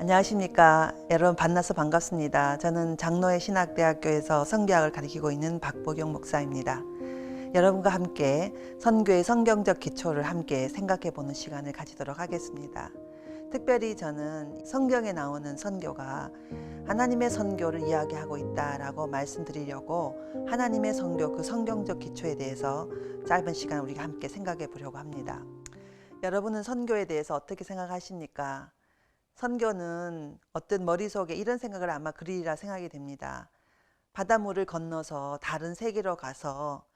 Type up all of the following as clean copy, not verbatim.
안녕하십니까. 여러분 만나서 반갑습니다. 저는 장로회 신학대학교에서 성교학을 가르치고 있는 박보경 목사입니다. 여러분과 함께 선교의 성경적 기초를 함께 생각해 보는 시간을 가지도록 하겠습니다. 특별히 저는 성경에 나오는 선교가 하나님의 선교를 이야기하고 있다라고 말씀드리려고 하나님의 선교, 그 성경적 기초에 대해서 짧은 시간 우리가 함께 생각해 보려고 합니다. 여러분은 선교에 대해서 어떻게 생각하십니까? 선교는 어떤 머릿속에 이런 생각을 아마 그리리라 생각이 됩니다. 바닷물을 건너서 다른 세계로 가서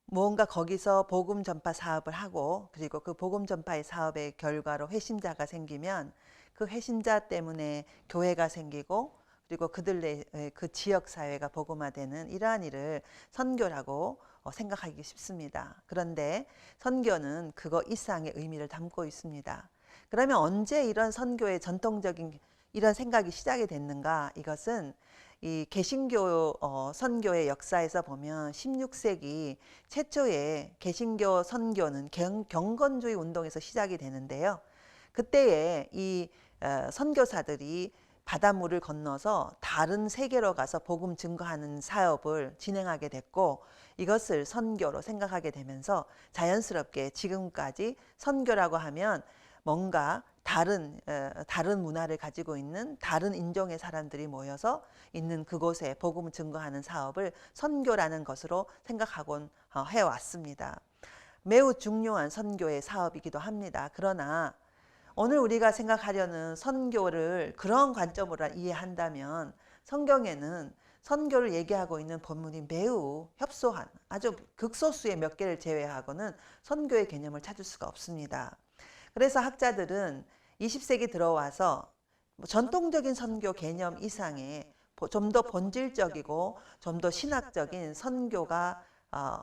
무언가 거기서 복음 전파 사업을 하고, 그리고 그 복음 전파의 사업의 결과로 회심자가 생기면 그 회심자 때문에 교회가 생기고, 그리고 그들의 그 지역 사회가 복음화되는 이러한 일을 선교라고 생각하기 쉽습니다. 그런데 선교는 그거 이상의 의미를 담고 있습니다. 그러면 언제 이런 선교의 전통적인 이런 생각이 시작이 됐는가? 이것은 이 개신교 선교의 역사에서 보면 16세기 최초의 개신교 선교는 경건주의 운동에서 시작이 되는데요. 그때에 이 선교사들이 바닷물을 건너서 다른 세계로 가서 복음 증거하는 사업을 진행하게 됐고, 이것을 선교로 생각하게 되면서 자연스럽게 지금까지 선교라고 하면 뭔가 다른 문화를 가지고 있는 다른 인종의 사람들이 모여서 있는 그곳에 복음을 증거하는 사업을 선교라는 것으로 생각하곤 해왔습니다. 매우 중요한 선교의 사업이기도 합니다. 그러나 오늘 우리가 생각하려는 선교를 그런 관점으로 이해한다면 성경에는 선교를 얘기하고 있는 본문이 매우 협소한, 아주 극소수의 몇 개를 제외하고는 선교의 개념을 찾을 수가 없습니다. 그래서 학자들은 20세기 들어와서 전통적인 선교 개념 이상의 좀 더 본질적이고 좀 더 신학적인 선교가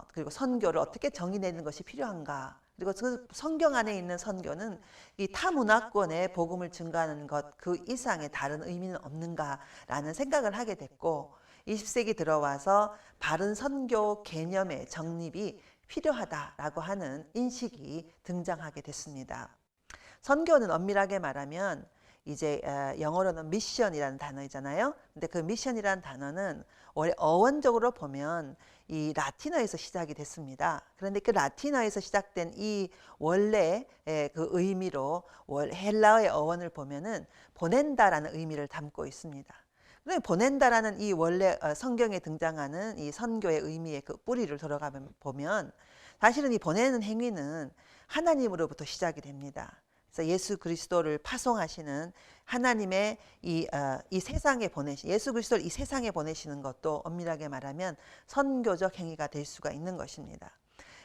그리고 선교를 어떻게 정의내는 것이 필요한가, 그리고 그 성경 안에 있는 선교는 이 타문화권의 복음을 증가하는 것 그 이상의 다른 의미는 없는가라는 생각을 하게 됐고, 20세기 들어와서 바른 선교 개념의 정립이 필요하다라고 하는 인식이 등장하게 됐습니다. 선교는 엄밀하게 말하면 이제 영어로는 미션이라는 단어이잖아요. 근데 그 미션이라는 단어는 원래 어원적으로 보면 이 라틴어에서 시작이 됐습니다. 그런데 그 라틴어에서 시작된 이 원래 그 의미로 헬라어의 어원을 보면은 보낸다라는 의미를 담고 있습니다. 그런데 보낸다라는 이 원래 성경에 등장하는 이 선교의 의미의 그 뿌리를 들어가 보면 사실은 이 보내는 행위는 하나님으로부터 시작이 됩니다. 그래서 예수 그리스도를 파송하시는 하나님의 이 세상에 예수 그리스도를 이 세상에 보내시는 것도 엄밀하게 말하면 선교적 행위가 될 수가 있는 것입니다.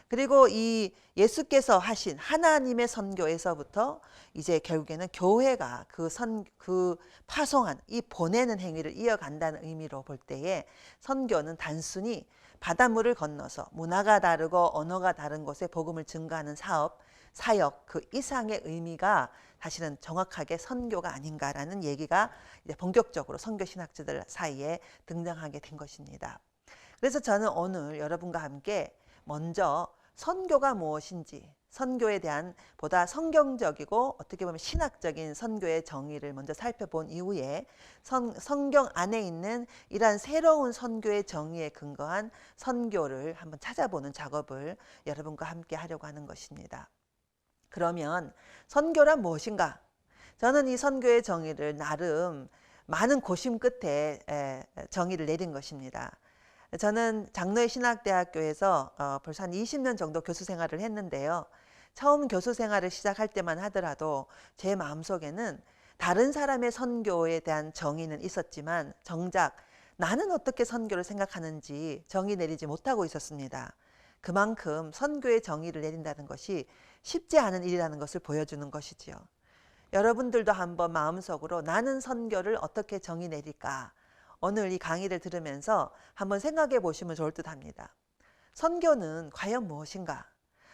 그리고 이 예수께서 하신 하나님의 선교에서부터 이제 결국에는 교회가 그 파송한 이 보내는 행위를 이어간다는 의미로 볼 때에 선교는 단순히 바닷물을 건너서 문화가 다르고 언어가 다른 곳에 복음을 증거하는 사역 그 이상의 의미가 사실은 정확하게 선교가 아닌가라는 얘기가 이제 본격적으로 선교신학자들 사이에 등장하게 된 것입니다. 그래서 저는 오늘 여러분과 함께 먼저 선교가 무엇인지, 선교에 대한 보다 성경적이고 어떻게 보면 신학적인 선교의 정의를 먼저 살펴본 이후에 성경 안에 있는 이러한 새로운 선교의 정의에 근거한 선교를 한번 찾아보는 작업을 여러분과 함께 하려고 하는 것입니다. 그러면 선교란 무엇인가? 저는 이 선교의 정의를 나름 많은 고심 끝에 정의를 내린 것입니다. 저는 장로회 신학대학교에서 벌써 한 20년 정도 교수 생활을 했는데요. 처음 교수 생활을 시작할 때만 하더라도 제 마음속에는 다른 사람의 선교에 대한 정의는 있었지만 정작 나는 어떻게 선교를 생각하는지 정의 내리지 못하고 있었습니다. 그만큼 선교의 정의를 내린다는 것이 쉽지 않은 일이라는 것을 보여주는 것이지요. 여러분들도 한번 마음속으로 나는 선교를 어떻게 정의 내릴까? 오늘 이 강의를 들으면서 한번 생각해 보시면 좋을 듯 합니다. 선교는 과연 무엇인가?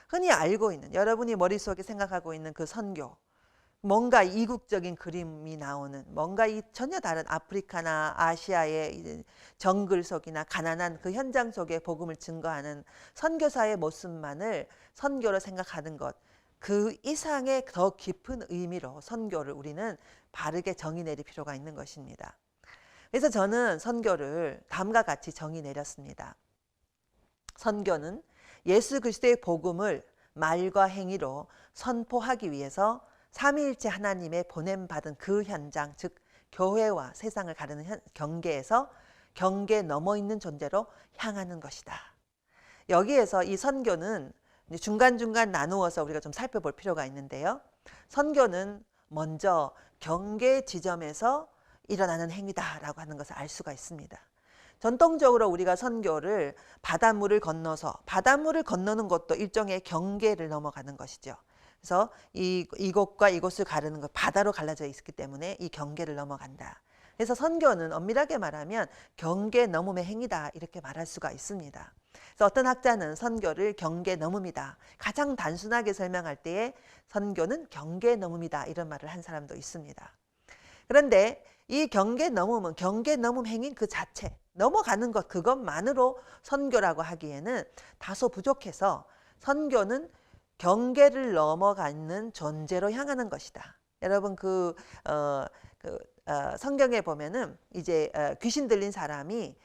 흔히 알고 있는, 여러분이 머릿속에 생각하고 있는 그 선교, 뭔가 이국적인 그림이 나오는, 뭔가 전혀 다른 아프리카나 아시아의 정글 속이나 가난한 그 현장 속에 복음을 증거하는 선교사의 모습만을 선교로 생각하는 것, 그 이상의 더 깊은 의미로 선교를 우리는 바르게 정의 내릴 필요가 있는 것입니다. 그래서 저는 선교를 다음과 같이 정의 내렸습니다. 선교는 예수 그리스도의 복음을 말과 행위로 선포하기 위해서 삼위일체 하나님의 보냄받은 그 현장, 즉 교회와 세상을 가르는 경계에서 경계 넘어 있는 존재로 향하는 것이다. 여기에서 이 선교는 중간중간 나누어서 우리가 좀 살펴볼 필요가 있는데요. 선교는 먼저 경계 지점에서 일어나는 행위다라고 하는 것을 알 수가 있습니다. 전통적으로 우리가 선교를 바닷물을 건너서, 바닷물을 건너는 것도 일종의 경계를 넘어가는 것이죠. 그래서 이곳과 이곳을 가르는 것, 바다로 갈라져 있기 때문에 이 경계를 넘어간다. 그래서 선교는 엄밀하게 말하면 경계 넘음의 행위다, 이렇게 말할 수가 있습니다. 그래서 어떤 학자는 선교를 경계 넘음이다, 가장 단순하게 설명할 때에 선교는 경계 넘음이다, 이런 말을 한 사람도 있습니다. 그런데 이 경계 넘음은 경계 넘음 행위인 그 자체, 넘어가는 것 그것만으로 선교라고 하기에는 다소 부족해서 선교는 경계를 넘어가는 존재로 향하는 것이다. 여러분 성경에 보면은 이제 귀신 들린 사람이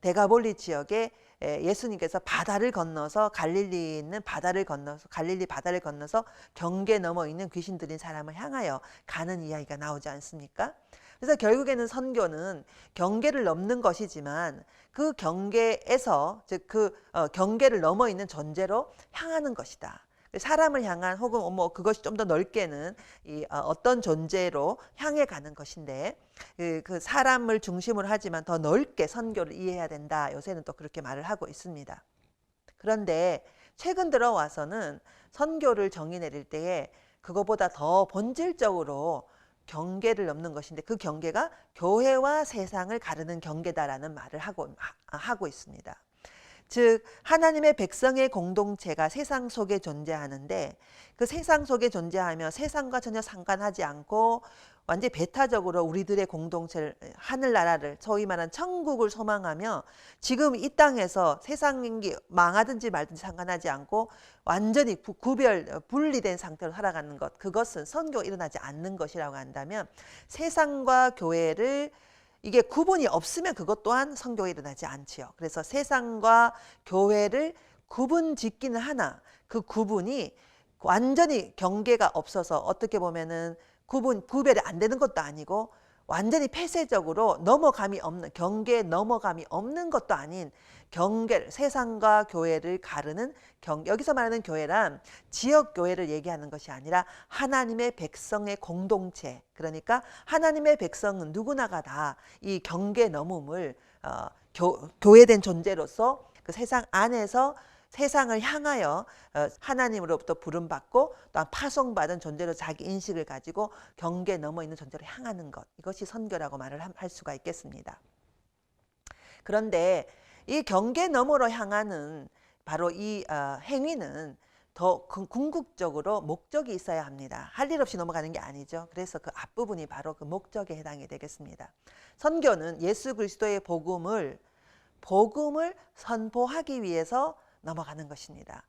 데가볼리 지역에 예수님께서 바다를 건너서 갈릴리 있는 바다를 건너서 갈릴리 바다를 건너서 경계 넘어 있는 귀신 들린 사람을 향하여 가는 이야기가 나오지 않습니까? 그래서 결국에는 선교는 경계를 넘는 것이지만 그 경계에서 즉 경계를 넘어 있는 존재로 향하는 것이다. 사람을 향한 혹은 그것이 좀 더 넓게는 어떤 존재로 향해 가는 것인데 그 사람을 중심으로 하지만 더 넓게 선교를 이해해야 된다. 요새는 또 그렇게 말을 하고 있습니다. 그런데 최근 들어와서는 선교를 정의 내릴 때에 그거보다 더 본질적으로 경계를 넘는 것인데 그 경계가 교회와 세상을 가르는 경계다라는 말을 하고 있습니다. 즉 하나님의 백성의 공동체가 세상 속에 존재하는데 그 세상 속에 존재하며 세상과 전혀 상관하지 않고 완전히 배타적으로 우리들의 공동체를, 하늘나라를, 소위 말하는 천국을 소망하며 지금 이 땅에서 세상이 망하든지 말든지 상관하지 않고 완전히 분리된 상태로 살아가는 것, 그것은 선교가 일어나지 않는 것이라고 한다면 세상과 교회를 이게 구분이 없으면 그것 또한 선교가 일어나지 않지요. 그래서 세상과 교회를 구분 짓기는 하나 그 구분이 완전히 경계가 없어서 어떻게 보면은 구별이 안 되는 것도 아니고 완전히 폐쇄적으로 넘어감이 없는, 경계에 넘어감이 없는 것도 아닌 세상과 교회를 가르는 여기서 말하는 교회란 지역 교회를 얘기하는 것이 아니라 하나님의 백성의 공동체, 그러니까 하나님의 백성은 누구나가 다 이 경계 넘음을 교회된 존재로서 그 세상 안에서 세상을 향하여 하나님으로부터 부름받고 또한 파송받은 존재로 자기 인식을 가지고 경계 넘어 있는 존재로 향하는 것, 이것이 선교라고 말을 할 수가 있겠습니다. 그런데 이 경계 너머로 향하는 바로 이 행위는 더 궁극적으로 목적이 있어야 합니다. 할 일 없이 넘어가는 게 아니죠. 그래서 그 앞부분이 바로 그 목적에 해당이 되겠습니다. 선교는 예수 그리스도의 복음을 선포하기 위해서 넘어가는 것입니다.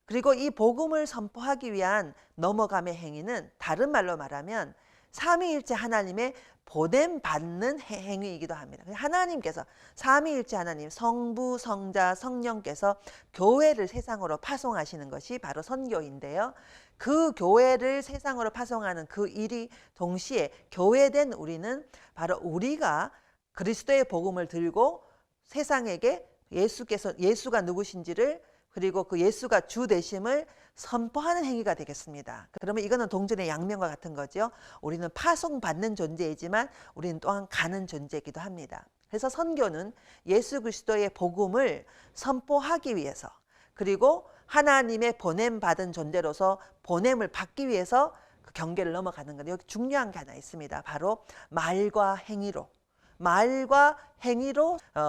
그리고 이 복음을 선포하기 위한 넘어감의 행위는 다른 말로 말하면 삼위일체 하나님의 보냄받는 행위이기도 합니다. 하나님께서 삼위일체 하나님 성부, 성자, 성령께서 교회를 세상으로 파송하시는 것이 바로 선교인데요. 그 교회를 세상으로 파송하는 그 일이 동시에 교회된 우리는 바로 우리가 그리스도의 복음을 들고 세상에게 예수가 누구신지를 그리고 그 예수가 주 되심을 선포하는 행위가 되겠습니다. 그러면 이거는 동전의 양면과 같은 거죠. 우리는 파송받는 존재이지만 우리는 또한 가는 존재이기도 합니다. 그래서 선교는 예수 그리스도의 복음을 선포하기 위해서 그리고 하나님의 보냄받은 존재로서 보냄을 받기 위해서 그 경계를 넘어가는 건데 여기 중요한 게 하나 있습니다. 바로 말과 행위로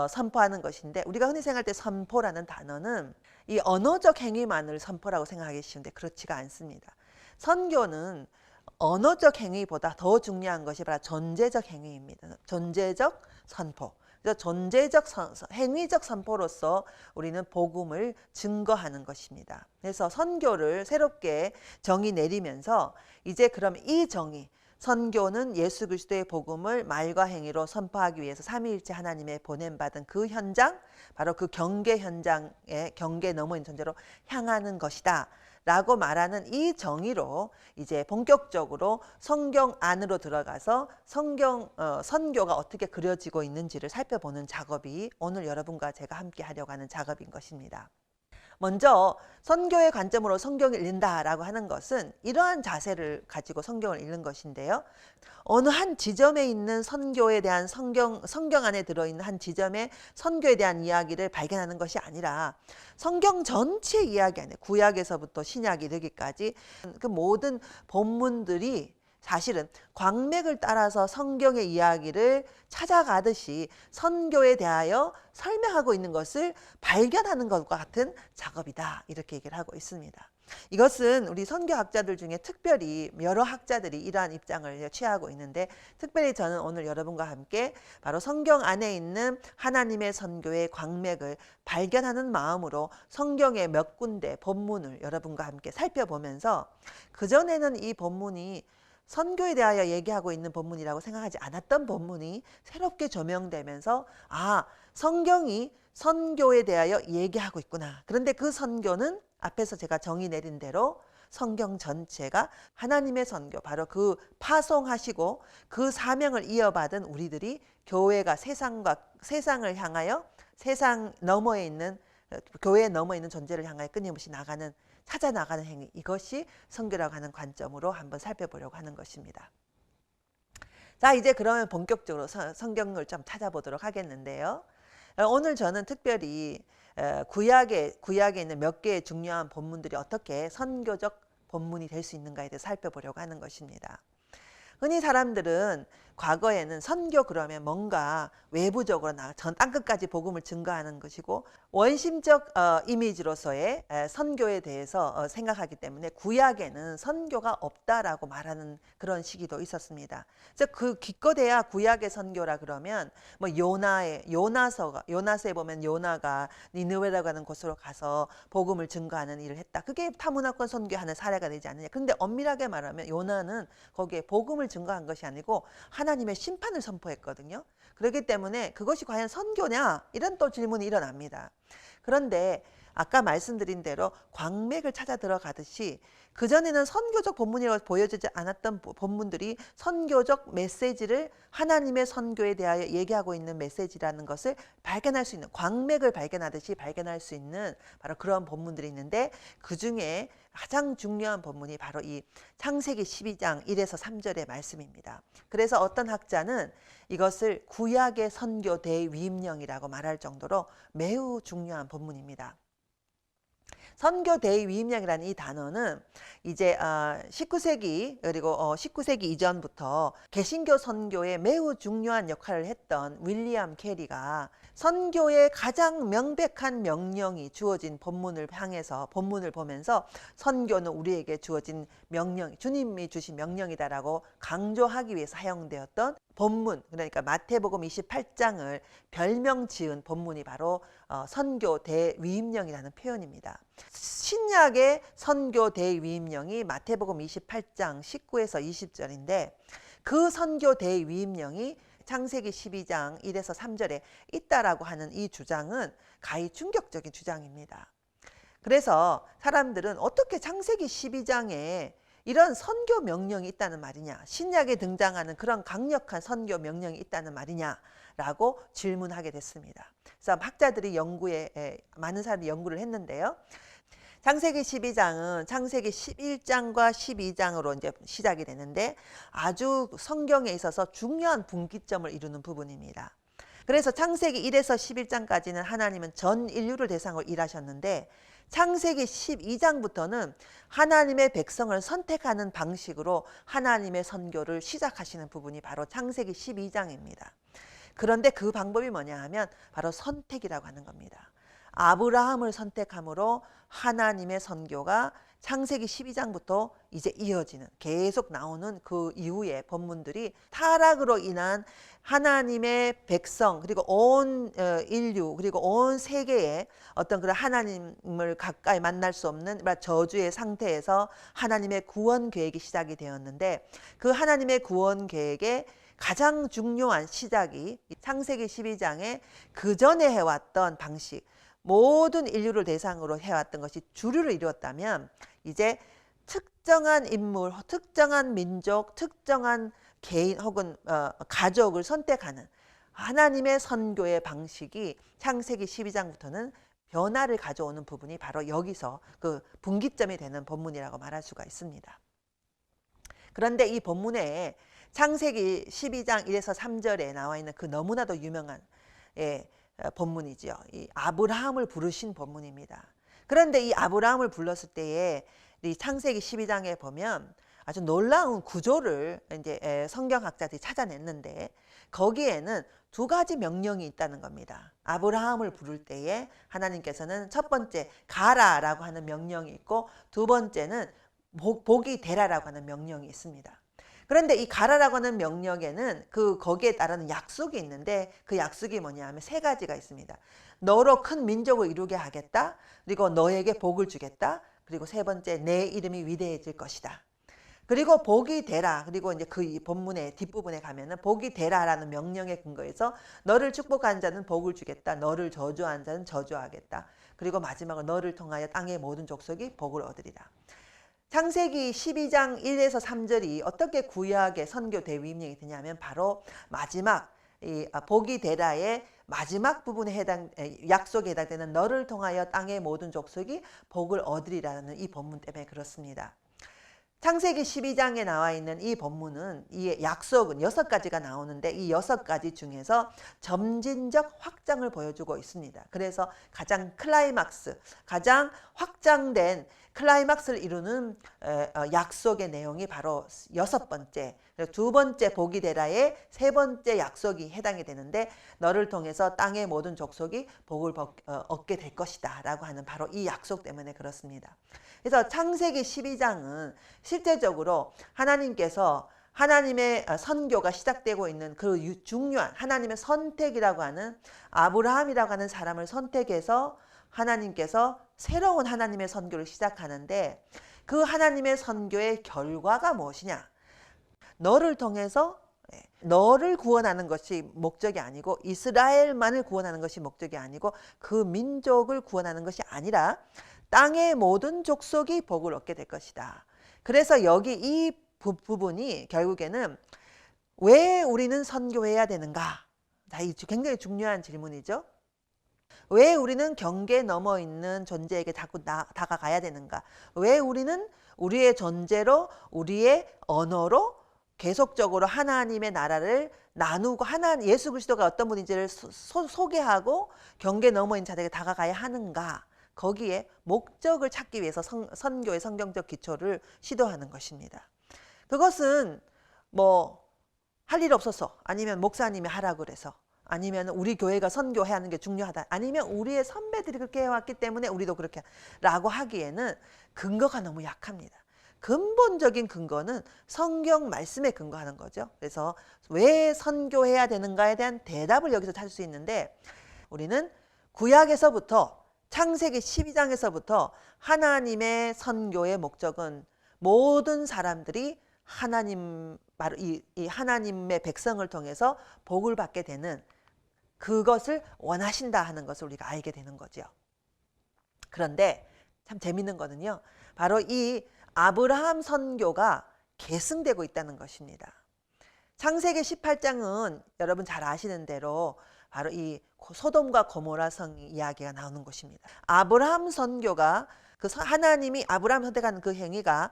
선포하는 것인데 우리가 흔히 생각할 때 선포라는 단어는 이 언어적 행위만을 선포라고 생각하기 쉬운데 그렇지가 않습니다. 선교는 언어적 행위보다 더 중요한 것이 바로 존재적 행위입니다. 존재적 선포. 그래서 행위적 선포로서 우리는 복음을 증거하는 것입니다. 그래서 선교를 새롭게 정의 내리면서 이제 그럼 이 정의, 선교는 예수 그리스도의 복음을 말과 행위로 선포하기 위해서 삼위일체 하나님의 보냄받은 그 현장, 바로 그 경계 현장의 경계 넘어인 존재로 향하는 것이다 라고 말하는 이 정의로 이제 본격적으로 성경 안으로 들어가서 선교가 어떻게 그려지고 있는지를 살펴보는 작업이 오늘 여러분과 제가 함께 하려고 하는 작업인 것입니다. 먼저 선교의 관점으로 성경을 읽는다라고 하는 것은 이러한 자세를 가지고 성경을 읽는 것인데요. 어느 한 지점에 있는 선교에 대한 성경 안에 들어있는 한 지점의 선교에 대한 이야기를 발견하는 것이 아니라 성경 전체 이야기 안에 구약에서부터 신약이 되기까지 그 모든 본문들이 사실은 광맥을 따라서 성경의 이야기를 찾아가듯이 선교에 대하여 설명하고 있는 것을 발견하는 것과 같은 작업이다. 이렇게 얘기를 하고 있습니다. 이것은 우리 선교학자들 중에 특별히 여러 학자들이 이러한 입장을 취하고 있는데, 특별히 저는 오늘 여러분과 함께 바로 성경 안에 있는 하나님의 선교의 광맥을 발견하는 마음으로 성경의 몇 군데 본문을 여러분과 함께 살펴보면서, 그전에는 이 본문이 선교에 대하여 얘기하고 있는 본문이라고 생각하지 않았던 본문이 새롭게 조명되면서 성경이 선교에 대하여 얘기하고 있구나. 그런데 그 선교는 앞에서 제가 정의 내린 대로 성경 전체가 하나님의 선교, 바로 그 파송하시고 그 사명을 이어받은 우리들이 교회가 세상을 향하여 세상 너머에 있는 교회 너머에 있는 존재를 향하여 끊임없이 찾아 나가는 행위, 이것이 선교라고 하는 관점으로 한번 살펴보려고 하는 것입니다. 자, 이제 그러면 본격적으로 성경을 좀 찾아보도록 하겠는데요. 오늘 저는 특별히 구약에 있는 몇 개의 중요한 본문들이 어떻게 선교적 본문이 될 수 있는가에 대해서 살펴보려고 하는 것입니다. 흔히 사람들은 과거에는 선교 그러면 뭔가 외부적으로 전 땅끝까지 복음을 증거하는 것이고, 원심적 이미지로서의 선교에 대해서 생각하기 때문에 구약에는 선교가 없다라고 말하는 그런 시기도 있었습니다. 그래서 그 기껏해야 구약의 선교라 그러면 뭐 요나서에 보면 요나가 니느웨라고 하는 곳으로 가서 복음을 증거하는 일을 했다. 그게 타문화권 선교하는 사례가 되지 않느냐. 그런데 엄밀하게 말하면 요나는 거기에 복음을 증거한 것이 아니고 하나님의 심판을 선포했거든요. 그렇기 때문에 그것이 과연 선교냐? 이런 또 질문이 일어납니다. 그런데 아까 말씀드린 대로 광맥을 찾아 들어가듯이 그전에는 선교적 본문이라고 보여지지 않았던 본문들이 선교적 메시지를, 하나님의 선교에 대하여 얘기하고 있는 메시지라는 것을 발견할 수 있는, 광맥을 발견하듯이 발견할 수 있는 바로 그런 본문들이 있는데, 그 중에 가장 중요한 본문이 바로 이 창세기 12장 1에서 3절의 말씀입니다. 그래서 어떤 학자는 이것을 구약의 선교 대위임령이라고 말할 정도로 매우 중요한 본문입니다. 선교 대위임령이라는 이 단어는 이제 19세기 그리고 19세기 이전부터 개신교 선교에 매우 중요한 역할을 했던 윌리엄 캐리가 선교의 가장 명백한 명령이 주어진 본문을 향해서 본문을 보면서 선교는 우리에게 주어진 명령, 주님이 주신 명령이다라고 강조하기 위해 사용되었던 본문, 그러니까 마태복음 28장을 별명 지은 본문이 바로 선교 대위임령이라는 표현입니다. 신약의 선교 대위임령이 마태복음 28장 19에서 20절인데, 그 선교 대위임령이 창세기 12장 1에서 3절에 있다라고 하는 이 주장은 가히 충격적인 주장입니다. 그래서 사람들은 어떻게 창세기 12장에 이런 선교 명령이 있다는 말이냐, 신약에 등장하는 그런 강력한 선교 명령이 있다는 말이냐라고 질문하게 됐습니다. 그래서 학자들이 많은 사람들이 연구를 했는데요. 창세기 12장은 창세기 11장과 12장으로 이제 시작이 되는데 아주 성경에 있어서 중요한 분기점을 이루는 부분입니다. 그래서 창세기 1에서 11장까지는 하나님은 전 인류를 대상으로 일하셨는데, 창세기 12장부터는 하나님의 백성을 선택하는 방식으로 하나님의 선교를 시작하시는 부분이 바로 창세기 12장입니다. 그런데 그 방법이 뭐냐 하면 바로 선택이라고 하는 겁니다. 아브라함을 선택함으로 하나님의 선교가 창세기 12장부터 이제 이어지는 계속 나오는 그 이후의 본문들이 타락으로 인한 하나님의 백성 그리고 온 인류 그리고 온 세계의 어떤 그런 하나님을 가까이 만날 수 없는 저주의 상태에서 하나님의 구원 계획이 시작이 되었는데 그 하나님의 구원 계획의 가장 중요한 시작이 창세기 12장에 그 전에 해왔던 방식 모든 인류를 대상으로 해왔던 것이 주류를 이루었다면 이제 특정한 인물, 특정한 민족, 특정한 개인 혹은 가족을 선택하는 하나님의 선교의 방식이 창세기 12장부터는 변화를 가져오는 부분이 바로 여기서 그 분기점이 되는 본문이라고 말할 수가 있습니다. 그런데 이 본문에 창세기 12장 1에서 3절에 나와 있는 그 너무나도 유명한 본문이죠. 이 아브라함을 부르신 본문입니다. 그런데 이 아브라함을 불렀을 때에 이 창세기 12장에 보면 아주 놀라운 구조를 이제 성경학자들이 찾아냈는데 거기에는 두 가지 명령이 있다는 겁니다. 아브라함을 부를 때에 하나님께서는 첫 번째 가라라고 하는 명령이 있고 두 번째는 복이 되라라고 하는 명령이 있습니다. 그런데 이 가라라고 하는 명령에는 거기에 따르는 약속이 있는데 그 약속이 뭐냐면 세 가지가 있습니다. 너로 큰 민족을 이루게 하겠다. 그리고 너에게 복을 주겠다. 그리고 세 번째 내 이름이 위대해질 것이다. 그리고 복이 되라. 그리고 이제 그 본문의 뒷부분에 가면은 복이 되라라는 명령에 근거해서 너를 축복한 자는 복을 주겠다. 너를 저주한 자는 저주하겠다. 그리고 마지막으로 너를 통하여 땅의 모든 족속이 복을 얻으리라. 창세기 12장 1에서 3절이 어떻게 구약의 선교 대위임령이 되냐면 바로 마지막 이 복이 되라의 마지막 부분에 약속에 해당되는 너를 통하여 땅의 모든 족속이 복을 얻으리라는 이 본문 때문에 그렇습니다. 창세기 12장에 나와 있는 이 본문은 이 약속은 6가지가 나오는데 이 6가지 중에서 점진적 확장을 보여주고 있습니다. 그래서 가장 클라이막스, 가장 확장된 클라이막스를 이루는 약속의 내용이 바로 6번째, 두 번째 복이 되라의 세 번째 약속이 해당이 되는데 너를 통해서 땅의 모든 족속이 복을 얻게 될 것이다 라고 하는 바로 이 약속 때문에 그렇습니다. 그래서 창세기 12장은 실제적으로 하나님께서 하나님의 선교가 시작되고 있는 그 중요한 하나님의 선택이라고 하는 아브라함이라고 하는 사람을 선택해서 하나님께서 새로운 하나님의 선교를 시작하는데 그 하나님의 선교의 결과가 무엇이냐? 너를 통해서 너를 구원하는 것이 목적이 아니고 이스라엘만을 구원하는 것이 목적이 아니고 그 민족을 구원하는 것이 아니라 땅의 모든 족속이 복을 얻게 될 것이다. 그래서 여기 이 부분이 결국에는 왜 우리는 선교해야 되는가? 이 굉장히 중요한 질문이죠. 왜 우리는 경계 넘어 있는 존재에게 자꾸 다가가야 되는가? 왜 우리는 우리의 존재로 우리의 언어로 계속적으로 하나님의 나라를 나누고 예수 그리스도가 어떤 분인지를 소개하고 경계 넘어 있는 자들에게 다가가야 하는가? 거기에 목적을 찾기 위해서 선교의 성경적 기초를 시도하는 것입니다. 그것은 할 일 없어서 아니면 목사님이 하라고 그래서 아니면 우리 교회가 선교해야 하는 게 중요하다 아니면 우리의 선배들이 그렇게 해왔기 때문에 우리도 그렇게 라고 하기에는 근거가 너무 약합니다. 근본적인 근거는 성경 말씀에 근거하는 거죠. 그래서 왜 선교해야 되는가에 대한 대답을 여기서 찾을 수 있는데 우리는 구약에서부터 창세기 12장에서부터 하나님의 선교의 목적은 모든 사람들이 바로 이 하나님의 백성을 통해서 복을 받게 되는 그것을 원하신다 하는 것을 우리가 알게 되는 거죠. 그런데 참 재밌는 거는요. 바로 이 아브라함 선교가 계승되고 있다는 것입니다. 창세기 18장은 여러분 잘 아시는 대로 바로 이 소돔과 고모라 성 이야기가 나오는 곳입니다. 아브라함 선교가 하나님이 아브라함 선택한 그 행위가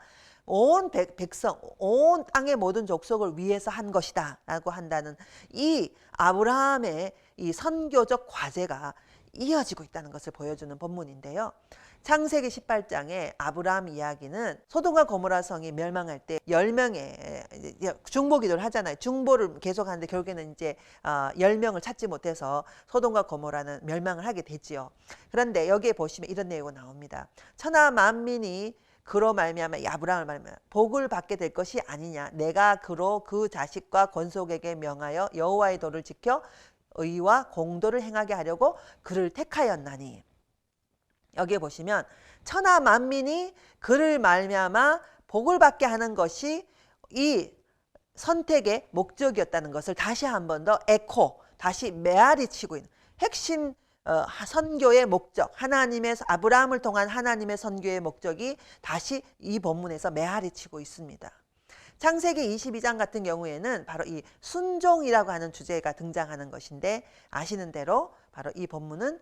온 백성, 온 땅의 모든 족속을 위해서 한 것이다 라고 한다는 이 아브라함의 이 선교적 과제가 이어지고 있다는 것을 보여주는 본문인데요. 창세기 18장의 아브라함 이야기는 소돔과 고모라 성이 멸망할 때 10명의 중보 기도를 하잖아요. 중보를 계속하는데 결국에는 이제 10명을 찾지 못해서 소돔과 고모라는 멸망을 하게 되지요. 그런데 여기에 보시면 이런 내용이 나옵니다. 천하 만민이 그로 말미암아 이 아브라함을 말미암아 복을 받게 될 것이 아니냐. 내가 그로 그 자식과 권속에게 명하여 여호와의 도를 지켜 의와 공도를 행하게 하려고 그를 택하였나니. 여기에 보시면 천하 만민이 그를 말미암아 복을 받게 하는 것이 이 선택의 목적이었다는 것을 다시 한 번 더 에코, 다시 메아리 치고 있는 핵심 선교의 목적, 하나님의 아브라함을 통한 하나님의 선교의 목적이 다시 이 본문에서 메아리 치고 있습니다. 창세기 22장 같은 경우에는 바로 이 순종이라고 하는 주제가 등장하는 것인데, 아시는 대로 바로 이 본문은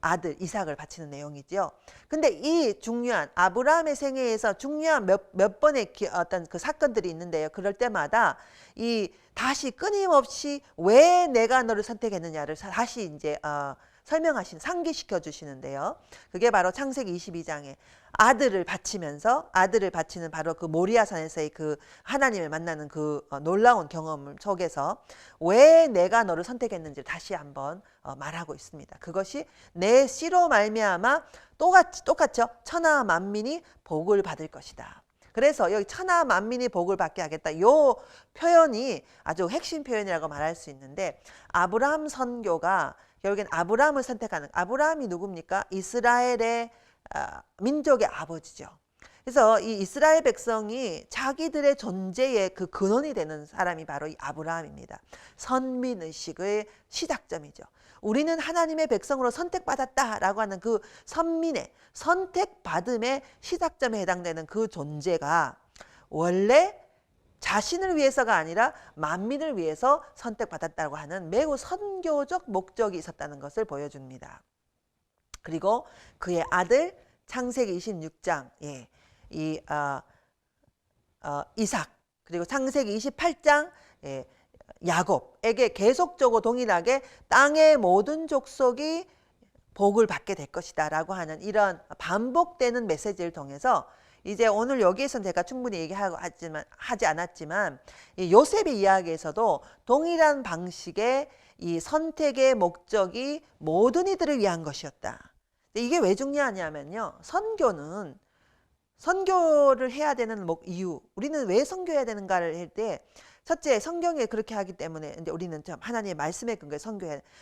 아들 이삭을 바치는 내용이죠. 근데 이 중요한 아브라함의 생애에서 중요한 몇 번의 어떤 그 사건들이 있는데요. 그럴 때마다 이 다시 끊임없이 왜 내가 너를 선택했느냐를 다시 이제 설명하신, 상기시켜 주시는데요. 그게 바로 창세기 22장에 아들을 바치는 바로 그 모리아산에서의 그 하나님을 만나는 그 놀라운 경험 속에서 왜 내가 너를 선택했는지를 다시 한번 말하고 있습니다. 그것이 내 씨로 말미암아 똑같죠. 천하 만민이 복을 받을 것이다. 그래서 여기 천하 만민이 복을 받게 하겠다. 요 표현이 아주 핵심 표현이라고 말할 수 있는데, 아브라함 선교가 결국엔 아브라함을 선택하는, 아브라함이 누굽니까? 이스라엘의 민족의 아버지죠. 그래서 이 이스라엘 백성이 자기들의 존재의 그 근원이 되는 사람이 바로 이 아브라함입니다. 선민의식의 시작점이죠. 우리는 하나님의 백성으로 선택받았다라고 하는 그 선민의 선택받음의 시작점에 해당되는 그 존재가 원래 자신을 위해서가 아니라 만민을 위해서 선택받았다고 하는 매우 선교적 목적이 있었다는 것을 보여줍니다. 그리고 그의 아들 창세기 26장 이삭, 그리고 창세기 28장 야곱에게 계속적으로 동일하게 땅의 모든 족속이 복을 받게 될 것이다 라고 하는 이런 반복되는 메시지를 통해서, 이제 오늘 여기에서는 제가 충분히 하지 않았지만 이 요셉의 이야기에서도 동일한 방식의 이 선택의 목적이 모든 이들을 위한 것이었다. 이게 왜 중요하냐면요, 선교를 해야 되는 이유, 우리는 왜 선교해야 되는가를 할 때, 첫째, 성경에 그렇게 하기 때문에 이제 우리는 참 하나님의 말씀에 근거해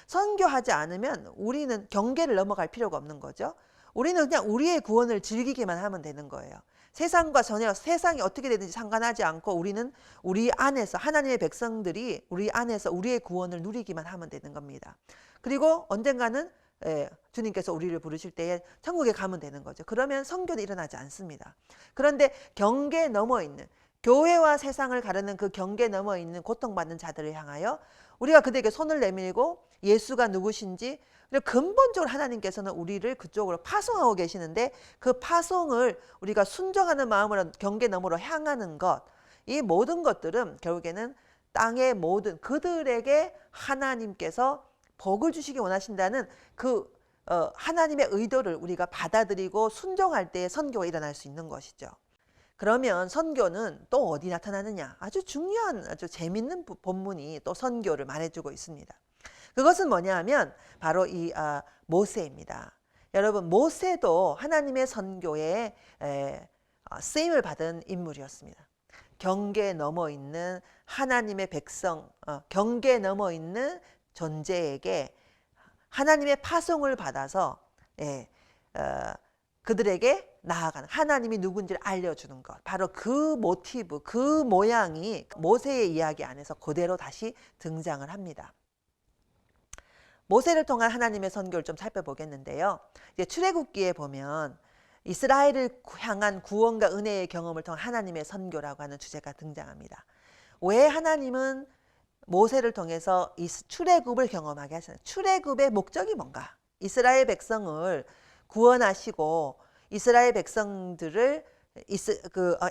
선교하지 않으면 우리는 경계를 넘어갈 필요가 없는 거죠. 우리는 그냥 우리의 구원을 즐기기만 하면 되는 거예요. 세상과 전혀, 세상이 어떻게 되든지 상관하지 않고 우리는 우리 안에서, 하나님의 백성들이 우리 안에서 우리의 구원을 누리기만 하면 되는 겁니다. 그리고 언젠가는 주님께서 우리를 부르실 때에 천국에 가면 되는 거죠. 그러면 선교는 일어나지 않습니다. 그런데 경계 넘어 있는, 교회와 세상을 가르는 그 경계 넘어 있는 고통받는 자들을 향하여 우리가 그들에게 손을 내밀고 예수가 누구신지, 근본적으로 하나님께서는 우리를 그쪽으로 파송하고 계시는데, 그 파송을 우리가 순종하는 마음으로 경계 너머로 향하는 것, 이 모든 것들은 결국에는 땅의 모든 그들에게 하나님께서 복을 주시기 원하신다는 그 하나님의 의도를 우리가 받아들이고 순종할 때 선교가 일어날 수 있는 것이죠. 그러면 선교는 또 어디 나타나느냐? 아주 중요한, 아주 재밌는 본문이 또 선교를 말해주고 있습니다. 그것은 뭐냐 하면 바로 이 모세입니다. 여러분, 모세도 하나님의 선교에 쓰임을 받은 인물이었습니다. 경계 넘어 있는 하나님의 백성, 경계 넘어 있는 존재에게 하나님의 파송을 받아서 그들에게 나아가는, 하나님이 누군지를 알려주는 것, 바로 그 모티브, 그 모양이 모세의 이야기 안에서 그대로 다시 등장을 합니다. 모세를 통한 하나님의 선교를 좀 살펴보겠는데요. 이제 출애굽기에 보면 이스라엘을 향한 구원과 은혜의 경험을 통한 하나님의 선교라고 하는 주제가 등장합니다. 왜 하나님은 모세를 통해서 이 출애굽을 경험하게 하셨나요? 출애굽의 목적이 뭔가? 이스라엘 백성을 구원하시고 이스라엘 백성들을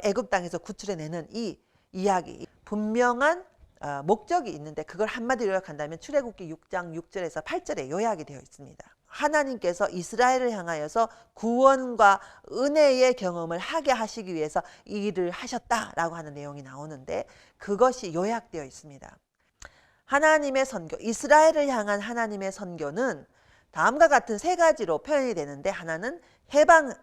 애굽 땅에서 구출해내는 이 이야기, 분명한 목적이 있는데, 그걸 한마디로 요약한다면 출애굽기 6장 6절에서 8절에 요약이 되어 있습니다. 하나님께서 이스라엘을 향하여서 구원과 은혜의 경험을 하게 하시기 위해서 이 일을 하셨다라고 하는 내용이 나오는데, 그것이 요약되어 있습니다. 하나님의 선교, 이스라엘을 향한 하나님의 선교는 다음과 같은 세 가지로 표현이 되는데, 하나는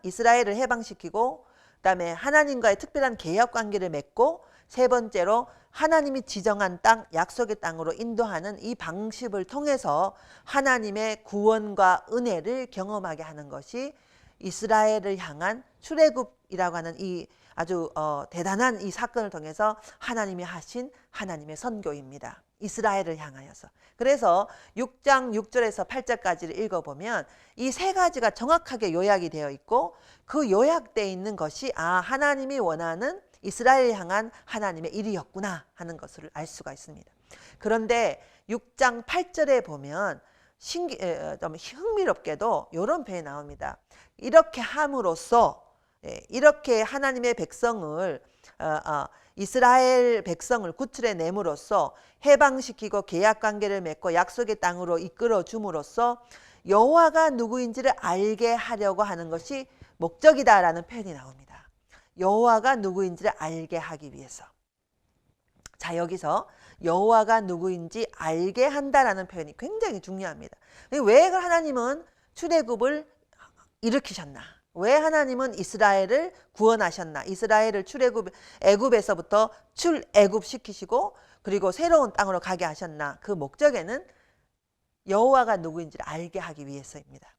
이스라엘을 해방시키고, 그다음에 하나님과의 특별한 계약 관계를 맺고, 세 번째로 하나님이 지정한 땅, 약속의 땅으로 인도하는 이 방식을 통해서 하나님의 구원과 은혜를 경험하게 하는 것이 이스라엘을 향한 출애굽이라고 하는 이 아주 대단한 이 사건을 통해서 하나님이 하신 하나님의 선교입니다. 이스라엘을 향하여서. 그래서 6장 6절에서 8절까지를 읽어보면 이 세 가지가 정확하게 요약이 되어 있고, 그 요약되어 있는 것이 하나님이 원하는 이스라엘을 향한 하나님의 일이었구나 하는 것을 알 수가 있습니다. 그런데 6장 8절에 보면 좀 흥미롭게도 이런 표현이 나옵니다. 이렇게 함으로써, 이렇게 하나님의 백성을 이스라엘 백성을 구출해 내므로써, 해방시키고 계약 관계를 맺고 약속의 땅으로 이끌어 줌으로써 여호와가 누구인지를 알게 하려고 하는 것이 목적이다라는 표현이 나옵니다. 여호와가 누구인지를 알게 하기 위해서. 자, 여기서 여호와가 누구인지 알게 한다라는 표현이 굉장히 중요합니다. 왜 하나님은 출애굽을 일으키셨나? 왜 하나님은 이스라엘을 구원하셨나? 이스라엘을 애굽에서부터 출애굽시키시고 그리고 새로운 땅으로 가게 하셨나? 그 목적에는 여호와가 누구인지를 알게 하기 위해서입니다.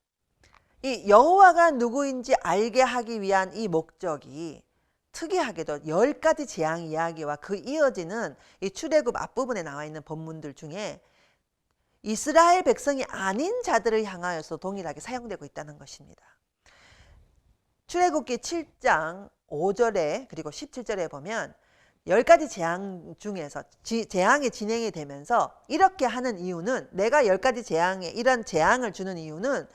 이 여호와가 누구인지 알게 하기 위한 이 목적이 특이하게도 10가지 재앙 이야기와 그 이어지는 이 출애굽 앞부분에 나와 있는 본문들 중에 이스라엘 백성이 아닌 자들을 향하여서 동일하게 사용되고 있다는 것입니다. 출애굽기 7장 5절에 그리고 17절에 보면 10가지 재앙 중에서 재앙이 진행이 되면서 이렇게 하는 이유는, 내가 10가지 재앙에 이런 재앙을 주는 이유는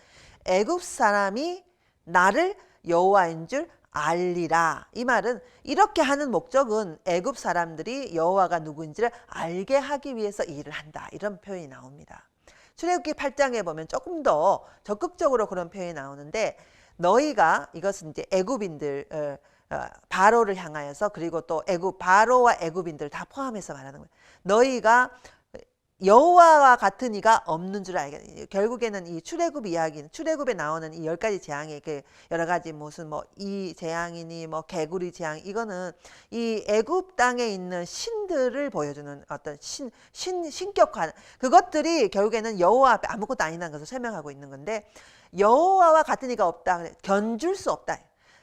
애굽 사람이 나를 여호와인 줄 알리라. 이 말은 이렇게 하는 목적은 애굽 사람들이 여호와가 누구인지를 알게 하기 위해서 이 일을 한다. 이런 표현이 나옵니다. 출애굽기 8장에 보면 조금 더 적극적으로 그런 표현이 나오는데, 너희가, 이것은 이제 애굽인들 바로를 향하여서, 그리고 또 바로와 애굽인들 다 포함해서 말하는 거예요. 너희가 여호와와 같은 이가 없는 줄 알게. 결국에는 이 출애굽 이야기는, 출애굽에 나오는 이 10가지 재앙의 그 여러 가지 무슨 이 재앙이니 개구리 재앙, 이거는 이 애굽 땅에 있는 신들을 보여주는 어떤 신격화, 그것들이 결국에는 여호와 앞에 아무것도 아니라는 것을 설명하고 있는 건데, 여호와와 같은 이가 없다. 견줄 수 없다.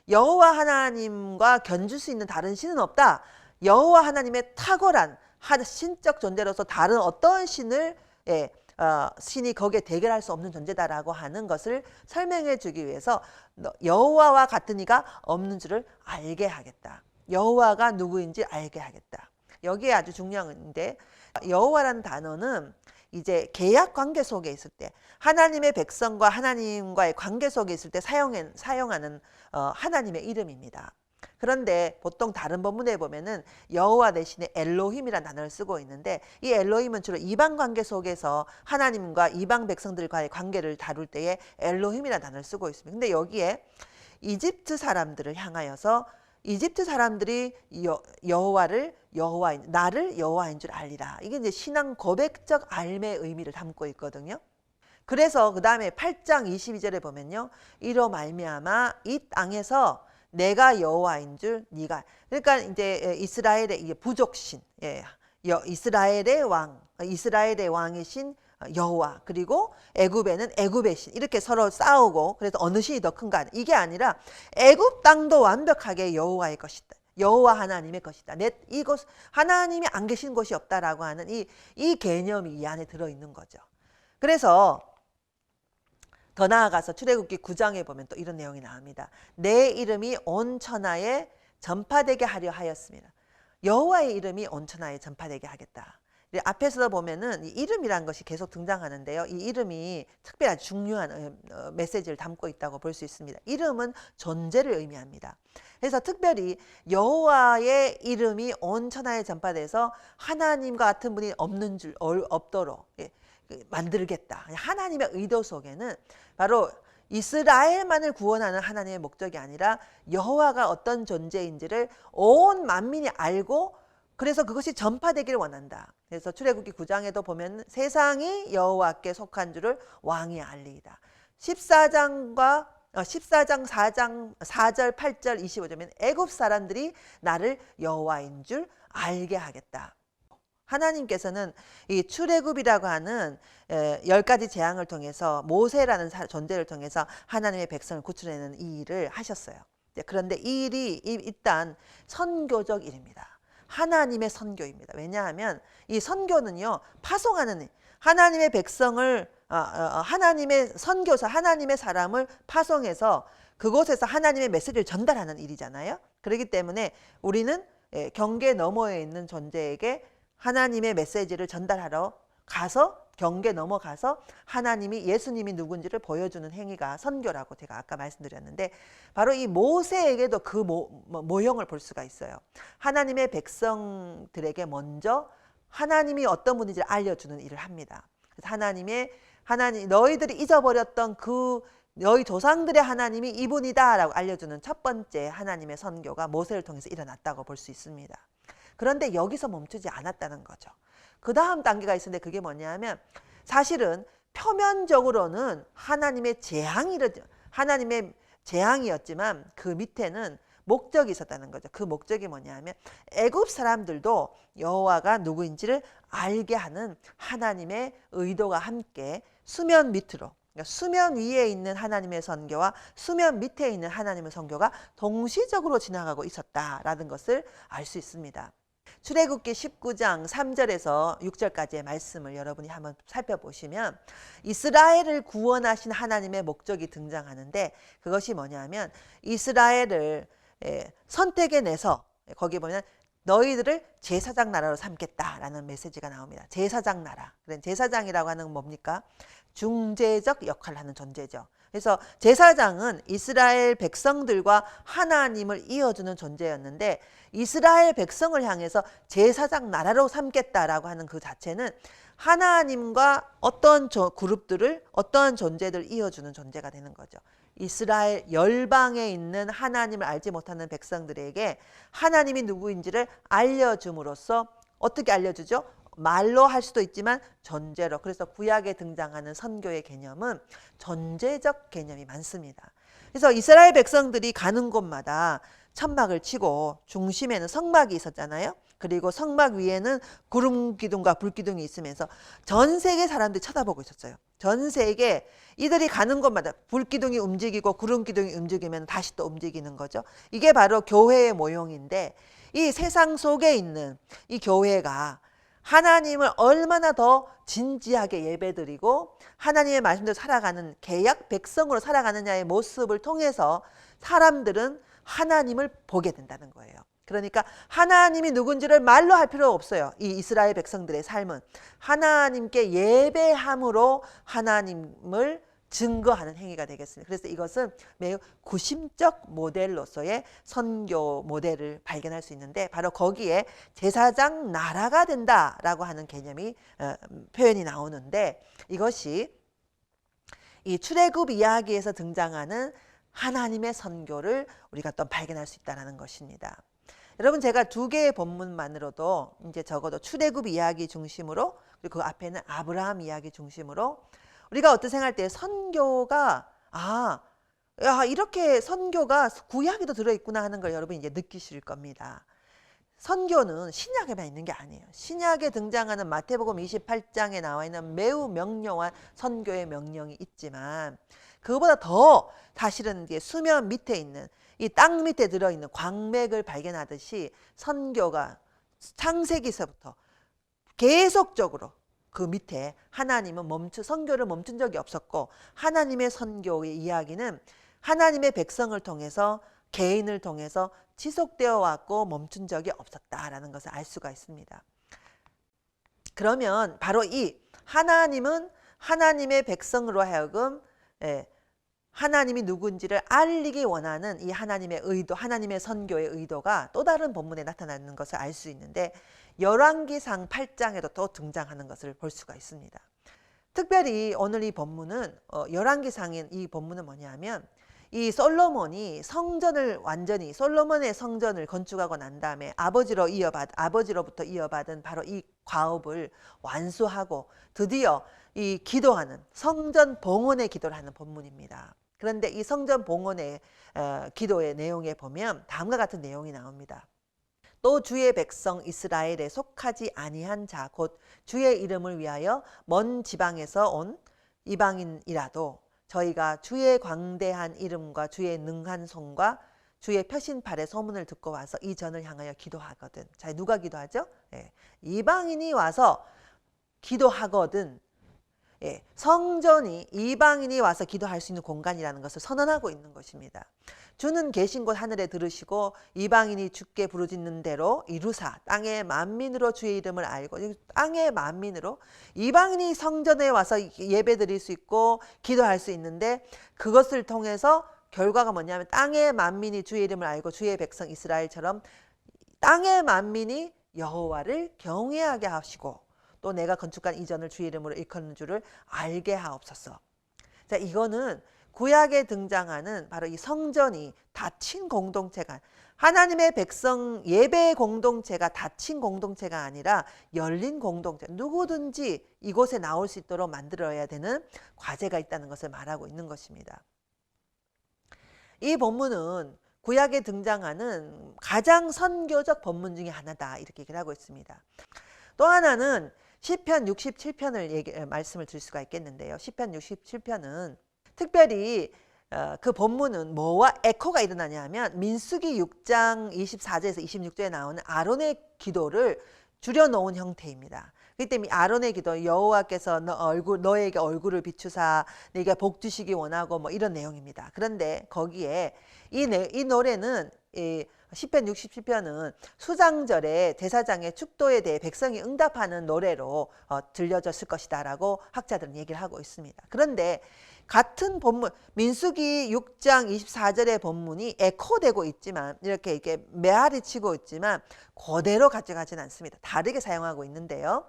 여호와 하나님과 견줄 수 있는 다른 신은 없다. 여호와 하나님의 탁월한 신적 존재로서 다른 어떤 신을 신이 거기에 대결할 수 없는 존재다라고 하는 것을 설명해 주기 위해서 여호와와 같은 이가 없는 줄을 알게 하겠다. 여호와가 누구인지 알게 하겠다. 여기에 아주 중요한 건데, 여호와라는 단어는 이제 계약 관계 속에 있을 때, 하나님의 백성과 하나님과의 관계 속에 있을 때 사용하는 하나님의 이름입니다. 그런데 보통 다른 본문에 보면은 여호와 대신에 엘로힘이라는 단어를 쓰고 있는데, 이 엘로힘은 주로 이방 관계 속에서 하나님과 이방 백성들과의 관계를 다룰 때에 엘로힘이라는 단어를 쓰고 있습니다. 근데 여기에 이집트 사람들을 향하여서 이집트 사람들이 나를 여호와인 줄 알리라. 이게 이제 신앙 고백적 알매의 의미를 담고 있거든요. 그래서 그 다음에 8장 22절에 보면요, 이로 말미암아 이 땅에서 내가 여호와인 줄 네가. 그러니까 이제 이스라엘의 부족신, 이스라엘의 왕이신 여호와, 그리고 애굽에는 애굽의 신, 이렇게 서로 싸우고, 그래서 어느 신이 더 큰가, 이게 아니라 애굽 땅도 완벽하게 여호와의 것이다. 여호와 하나님의 것이다. 이곳 하나님이 안 계신 곳이 없다라고 하는 이 개념이 이 안에 들어 있는 거죠. 그래서 더 나아가서 출애굽기 9장에 보면 또 이런 내용이 나옵니다. 내 이름이 온 천하에 전파되게 하려 하였습니다. 여호와의 이름이 온 천하에 전파되게 하겠다. 앞에서 보면은 이 이름이라는 것이 계속 등장하는데요. 이 이름이 특별히 중요한 메시지를 담고 있다고 볼 수 있습니다. 이름은 존재를 의미합니다. 그래서 특별히 여호와의 이름이 온 천하에 전파돼서 하나님과 같은 분이 없도록 만들겠다. 하나님의 의도 속에는 바로 이스라엘만을 구원하는 하나님의 목적이 아니라 여호와가 어떤 존재인지를 온 만민이 알고, 그래서 그것이 전파되기를 원한다. 그래서 출애굽기 9장에도 보면 세상이 여호와께 속한 줄을 왕이 알리이다. 14장과 14장 4절 8절 25절면 애굽 사람들이 나를 여호와인 줄 알게 하겠다. 하나님께서는 이 출애굽이라고 하는 10가지 재앙을 통해서 모세라는 존재를 통해서 하나님의 백성을 구출해내는 이 일을 하셨어요. 그런데 이 일이 일단 선교적 일입니다. 하나님의 선교입니다. 왜냐하면 이 선교는요, 파송하는 하나님의 백성을 하나님의 선교사, 하나님의 사람을 파송해서 그곳에서 하나님의 메시지를 전달하는 일이잖아요. 그렇기 때문에 우리는 경계 너머에 있는 존재에게 하나님의 메시지를 전달하러 가서 경계 넘어가서 하나님이 예수님이 누군지를 보여주는 행위가 선교라고 제가 아까 말씀드렸는데, 바로 이 모세에게도 그 모형을 볼 수가 있어요. 하나님의 백성들에게 먼저 하나님이 어떤 분인지를 알려주는 일을 합니다. 그래서 하나님 너희들이 잊어버렸던 그 너희 조상들의 하나님이 이분이다라고 알려주는 첫 번째 하나님의 선교가 모세를 통해서 일어났다고 볼 수 있습니다. 그런데 여기서 멈추지 않았다는 거죠. 그 다음 단계가 있었는데 그게 뭐냐면, 사실은 표면적으로는 하나님의 재앙이었지만 그 밑에는 목적이 있었다는 거죠. 그 목적이 뭐냐면 애굽 사람들도 여호와가 누구인지를 알게 하는 하나님의 의도가 함께 수면 밑으로, 그러니까 수면 위에 있는 하나님의 선교와 수면 밑에 있는 하나님의 선교가 동시적으로 지나가고 있었다라는 것을 알 수 있습니다. 출애굽기 19장 3절에서 6절까지의 말씀을 여러분이 한번 살펴보시면 이스라엘을 구원하신 하나님의 목적이 등장하는데, 그것이 뭐냐면 이스라엘을 선택해내서 거기 보면 너희들을 제사장 나라로 삼겠다라는 메시지가 나옵니다. 제사장 나라. 제사장이라고 하는 건 뭡니까? 중재적 역할을 하는 존재죠. 그래서 제사장은 이스라엘 백성들과 하나님을 이어주는 존재였는데, 이스라엘 백성을 향해서 제사장 나라로 삼겠다라고 하는 그 자체는 하나님과 어떤 그룹들을, 어떠한 존재들을 이어주는 존재가 되는 거죠. 이스라엘 열방에 있는 하나님을 알지 못하는 백성들에게 하나님이 누구인지를 알려줌으로써, 어떻게 알려주죠? 말로 할 수도 있지만 전제로. 그래서 구약에 등장하는 선교의 개념은 전제적 개념이 많습니다. 그래서 이스라엘 백성들이 가는 곳마다 천막을 치고 중심에는 성막이 있었잖아요. 그리고 성막 위에는 구름 기둥과 불 기둥이 있으면서 전 세계 사람들이 쳐다보고 있었어요. 전 세계 이들이 가는 곳마다 불 기둥이 움직이고 구름 기둥이 움직이면 다시 또 움직이는 거죠. 이게 바로 교회의 모형인데, 이 세상 속에 있는 이 교회가 하나님을 얼마나 더 진지하게 예배드리고 하나님의 말씀대로 살아가는 개약 백성으로 살아가느냐의 모습을 통해서 사람들은 하나님을 보게 된다는 거예요. 그러니까 하나님이 누군지를 말로 할 필요 없어요. 이 이스라엘 백성들의 삶은 하나님께 예배함으로 하나님을 증거하는 행위가 되겠습니다. 그래서 이것은 매우 구심적 모델로서의 선교 모델을 발견할 수 있는데, 바로 거기에 제사장 나라가 된다라고 하는 개념이 표현이 나오는데, 이것이 이 출애굽 이야기에서 등장하는 하나님의 선교를 우리가 또 발견할 수 있다는 것입니다. 여러분, 제가 두 개의 본문만으로도 이제 적어도 출애굽 이야기 중심으로, 그리고 그 앞에는 아브라함 이야기 중심으로 우리가 어떤 생각할 때 선교가 이렇게 선교가 구약에도 들어있구나 하는 걸 여러분이 이제 느끼실 겁니다. 선교는 신약에만 있는 게 아니에요. 신약에 등장하는 마태복음 28장에 나와 있는 매우 명료한 선교의 명령이 있지만, 그거보다 더 사실은 이게 수면 밑에 있는 이 땅 밑에 들어있는 광맥을 발견하듯이 선교가 창세기서부터 계속적으로 그 밑에 하나님은 선교를 멈춘 적이 없었고, 하나님의 선교의 이야기는 하나님의 백성을 통해서, 개인을 통해서 지속되어 왔고 멈춘 적이 없었다라는 것을 알 수가 있습니다. 그러면 바로 이 하나님은 하나님의 백성으로 하여금 하나님이 누군지를 알리기 원하는 이 하나님의 의도, 하나님의 선교의 의도가 또 다른 본문에 나타나는 것을 알 수 있는데, 열왕기상 8장에도 또 등장하는 것을 볼 수가 있습니다. 특별히 오늘 이 본문은 열왕기상인 이 본문은 뭐냐면, 이 솔로몬이 솔로몬의 성전을 건축하고 난 다음에 아버지로부터 이어받은 바로 이 과업을 완수하고 드디어 이 기도하는 성전 봉헌의 기도를 하는 본문입니다. 그런데 이 성전 봉헌의 기도의 내용에 보면 다음과 같은 내용이 나옵니다. 또 주의 백성 이스라엘에 속하지 아니한 자 곧 주의 이름을 위하여 먼 지방에서 온 이방인이라도 저희가 주의 광대한 이름과 주의 능한 손과 주의 표신팔의 소문을 듣고 와서 이 전을 향하여 기도하거든. 자, 누가 기도하죠? 예, 이방인이 와서 기도하거든. 예, 성전이 이방인이 와서 기도할 수 있는 공간이라는 것을 선언하고 있는 것입니다. 주는 계신 곳 하늘에 들으시고 이방인이 주께 부르짖는 대로 이루사 땅의 만민으로 주의 이름을 알고, 땅의 만민으로 이방인이 성전에 와서 예배 드릴 수 있고 기도할 수 있는데, 그것을 통해서 결과가 뭐냐면 땅의 만민이 주의 이름을 알고 주의 백성 이스라엘처럼 땅의 만민이 여호와를 경외하게 하시고 또 내가 건축한 이전을 주의 이름으로 일컫는 줄을 알게 하옵소서. 자, 이거는 구약에 등장하는 바로 이 성전이 닫힌 공동체가, 하나님의 백성 예배 공동체가 닫힌 공동체가 아니라 열린 공동체, 누구든지 이곳에 나올 수 있도록 만들어야 되는 과제가 있다는 것을 말하고 있는 것입니다. 이 본문은 구약에 등장하는 가장 선교적 본문 중에 하나다, 이렇게 얘기를 하고 있습니다. 또 하나는 시편 67편을 말씀을 드릴 수가 있겠는데요. 시편 67편은 특별히 그 본문은 뭐와 에코가 일어나냐 하면 민수기 6장 24절에서 26절에 나오는 아론의 기도를 줄여놓은 형태입니다. 그렇기 때문에 아론의 기도, 여호와께서 너에게 얼굴을 비추사 네게 복 주시기 원하고 뭐 이런 내용입니다. 그런데 거기에 이 노래는 시편 67편은 수장절에 제사장의 축도에 대해 백성이 응답하는 노래로 들려졌을 것이다 라고 학자들은 얘기를 하고 있습니다. 그런데 같은 본문 민수기 6장 24절의 본문이 에코되고 있지만 이렇게 메아리 치고 있지만 그대로 가져가진 않습니다. 다르게 사용하고 있는데요.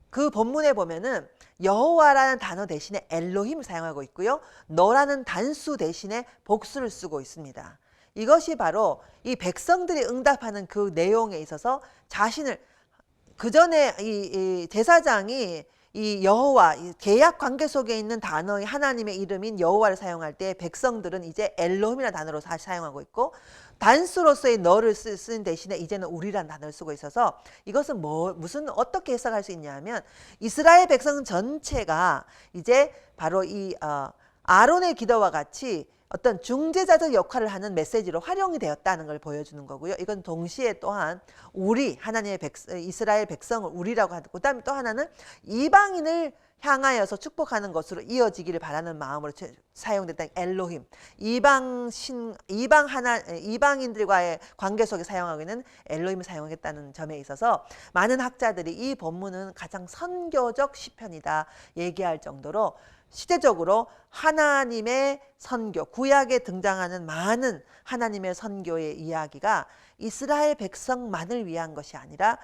그 본문에 보면은 여호와라는 단어 대신에 엘로힘을 사용하고 있고요. 너라는 단수 대신에 복수를 쓰고 있습니다. 이것이 바로 이 백성들이 응답하는 그 내용에 있어서 자신을, 그 전에 이 제사장이 이 여호와, 계약 관계 속에 있는 단어의 하나님의 이름인 여호와를 사용할 때 백성들은 이제 엘로힘이라는 단어로 다시 사용하고 있고, 단수로서의 너를 쓰는 대신에 이제는 우리라는 단어를 쓰고 있어서 이것은 어떻게 해석할 수 있냐 하면 이스라엘 백성 전체가 이제 바로 이 아론의 기도와 같이 어떤 중재자적 역할을 하는 메시지로 활용이 되었다는 걸 보여주는 거고요. 이건 동시에 또한 우리 하나님의 이스라엘 백성을 우리라고 하고, 그다음에 또 하나는 이방인을 향하여서 축복하는 것으로 이어지기를 바라는 마음으로 사용됐다. 엘로힘, 이방인들과의 관계 속에 사용하고 있는 엘로힘을 사용했다는 점에 있어서 많은 학자들이 이 본문은 가장 선교적 시편이다 얘기할 정도로 시대적으로 하나님의 선교, 구약에 등장하는 많은 하나님의 선교의 이야기가 이스라엘 백성만을 위한 것이 아니라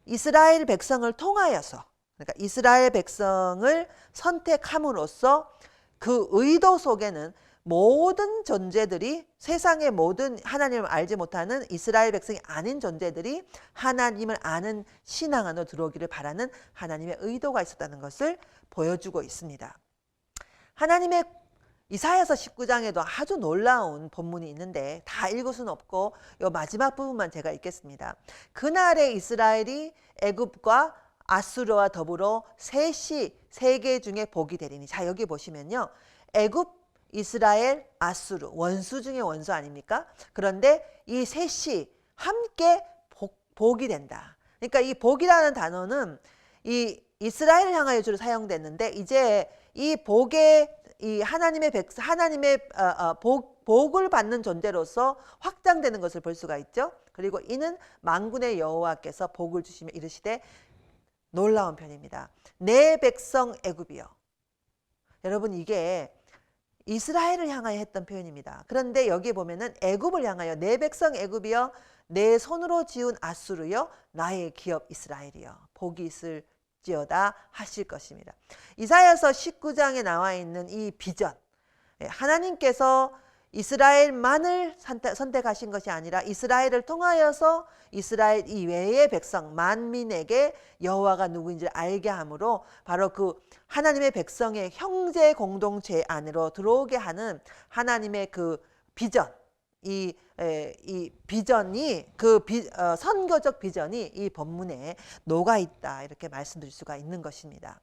이스라엘 백성을 통하여서, 그러니까 이스라엘 백성을 선택함으로써 그 의도 속에는 모든 존재들이, 세상의 모든 하나님을 알지 못하는 이스라엘 백성이 아닌 존재들이 하나님을 아는 신앙 안으로 들어오기를 바라는 하나님의 의도가 있었다는 것을 보여주고 있습니다. 하나님의 이사야서 19장에도 아주 놀라운 본문이 있는데 다 읽을 수는 없고 이 마지막 부분만 제가 읽겠습니다. 그날에 이스라엘이 애굽과 아수르와 더불어 셋이 세계 중에 복이 되리니. 자, 여기 보시면요, 애굽, 이스라엘, 아수르, 원수 중에 원수 아닙니까? 그런데 이 셋이 함께 복이 된다. 그러니까 이 복이라는 단어는 이 이스라엘을 향하여 주로 사용됐는데 이제 이 복의 이 하나님의 복을 받는 존재로서 확장되는 것을 볼 수가 있죠. 그리고 이는 만군의 여호와께서 복을 주시며 이르시되, 놀라운 편입니다. 내 백성 애굽이여. 여러분, 이게 이스라엘을 향하여 했던 표현입니다. 그런데 여기 보면은 애굽을 향하여 내 백성 애굽이여, 내 손으로 지은 아수르여, 나의 기업 이스라엘이여, 복이 있을지어다 하실 것입니다. 이사야서 19장에 나와 있는 이 비전, 하나님께서 이스라엘만을 선택하신 것이 아니라 이스라엘을 통하여서 이스라엘 이외의 백성 만민에게 여호와가 누구인지를 알게 함으로 바로 그 하나님의 백성의 형제 공동체 안으로 들어오게 하는 하나님의 그 비전, 이 비전이 선교적 비전이 이 본문에 녹아 있다, 이렇게 말씀드릴 수가 있는 것입니다.